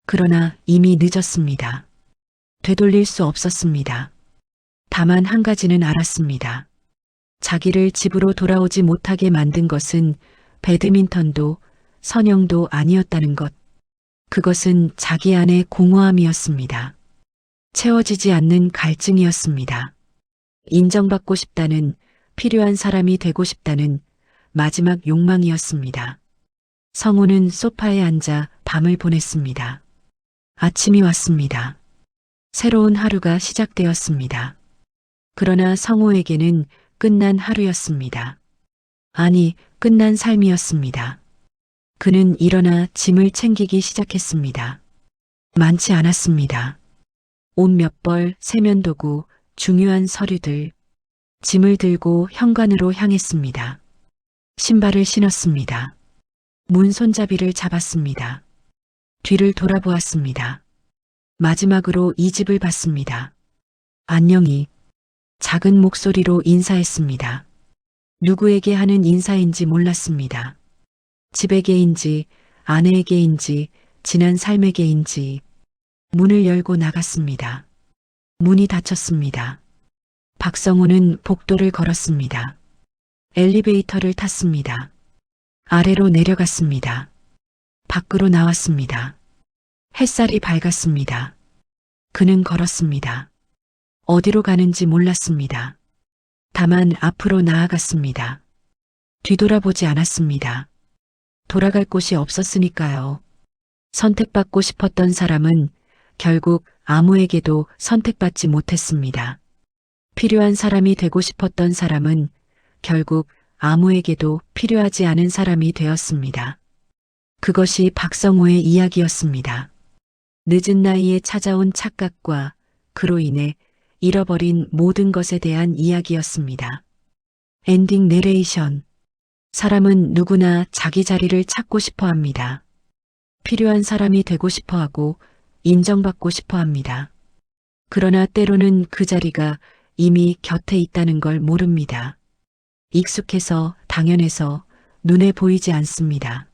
그러나 이미 늦었습니다. 되돌릴 수 없었습니다. 다만 한 가지는 알았습니다. 자기를 집으로 돌아오지 못하게 만든 것은 배드민턴도 선영도 아니었다는 것. 그것은 자기 안의 공허함이었습니다. 채워지지 않는 갈증이었습니다. 인정받고 싶다는, 필요한 사람이 되고 싶다는 마지막 욕망이었습니다. 성호는 소파에 앉아 밤을 보냈습니다. 아침이 왔습니다. 새로운 하루가 시작되었습니다. 그러나 성호에게는 끝난 하루였습니다. 아니, 끝난 삶이었습니다. 그는 일어나 짐을 챙기기 시작했습니다. 많지 않았습니다. 옷 몇 벌, 세면도구, 중요한 서류들. 짐을 들고 현관으로 향했습니다. 신발을 신었습니다. 문 손잡이를 잡았습니다. 뒤를 돌아보았습니다. 마지막으로 이 집을 봤습니다. 안녕히. 작은 목소리로 인사했습니다. 누구에게 하는 인사인지 몰랐습니다. 집에게인지 아내에게인지 지난 삶에게인지. 문을 열고 나갔습니다. 문이 닫혔습니다. 박성호는 복도를 걸었습니다. 엘리베이터를 탔습니다. 아래로 내려갔습니다. 밖으로 나왔습니다. 햇살이 밝았습니다. 그는 걸었습니다. 어디로 가는지 몰랐습니다. 다만 앞으로 나아갔습니다. 뒤돌아보지 않았습니다. 돌아갈 곳이 없었으니까요. 선택받고 싶었던 사람은 결국 아무에게도 선택받지 못했습니다. 필요한 사람이 되고 싶었던 사람은 결국 아무에게도 필요하지 않은 사람이 되었습니다. 그것이 박성호의 이야기였습니다. 늦은 나이에 찾아온 착각과 그로 인해 잃어버린 모든 것에 대한 이야기였습니다. 엔딩 내레이션. 사람은 누구나 자기 자리를 찾고 싶어 합니다. 필요한 사람이 되고 싶어 하고 인정받고 싶어 합니다. 그러나 때로는 그 자리가 이미 곁에 있다는 걸 모릅니다. 익숙해서 당연해서 눈에 보이지 않습니다.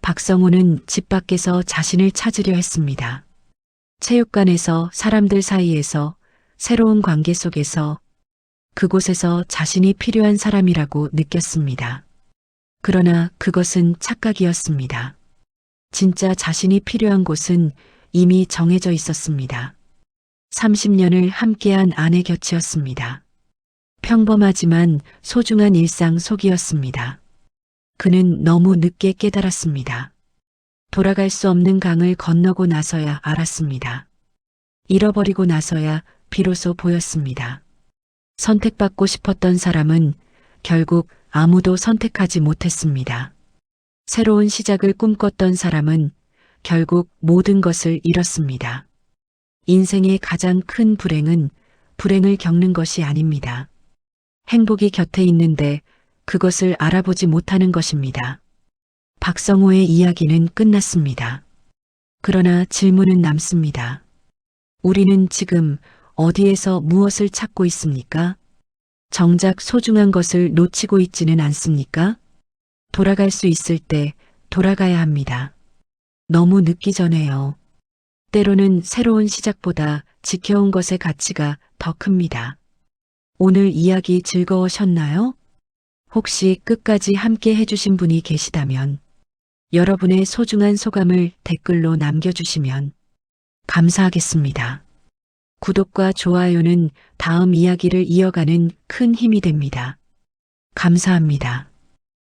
박성호는 집 밖에서 자신을 찾으려 했습니다. 체육관에서 사람들 사이에서 새로운 관계 속에서 그곳에서 자신이 필요한 사람이라고 느꼈습니다. 그러나 그것은 착각이었습니다. 진짜 자신이 필요한 곳은 이미 정해져 있었습니다. 30년을 함께한 아내 곁이었습니다. 평범하지만 소중한 일상 속이었습니다. 그는 너무 늦게 깨달았습니다. 돌아갈 수 없는 강을 건너고 나서야 알았습니다. 잃어버리고 나서야 비로소 보였습니다. 선택받고 싶었던 사람은 결국 아무도 선택하지 못했습니다. 새로운 시작을 꿈꿨던 사람은 결국 모든 것을 잃었습니다. 인생의 가장 큰 불행은 불행을 겪는 것이 아닙니다. 행복이 곁에 있는데 그것을 알아보지 못하는 것입니다. 박성호의 이야기는 끝났습니다. 그러나 질문은 남습니다. 우리는 지금 어디에서 무엇을 찾고 있습니까? 정작 소중한 것을 놓치고 있지는 않습니까? 돌아갈 수 있을 때 돌아가야 합니다. 너무 늦기 전에요. 때로는 새로운 시작보다 지켜온 것의 가치가 더 큽니다. 오늘 이야기 즐거우셨나요? 혹시 끝까지 함께 해주신 분이 계시다면 여러분의 소중한 소감을 댓글로 남겨주시면 감사하겠습니다. 구독과 좋아요는 다음 이야기를 이어가는 큰 힘이 됩니다. 감사합니다.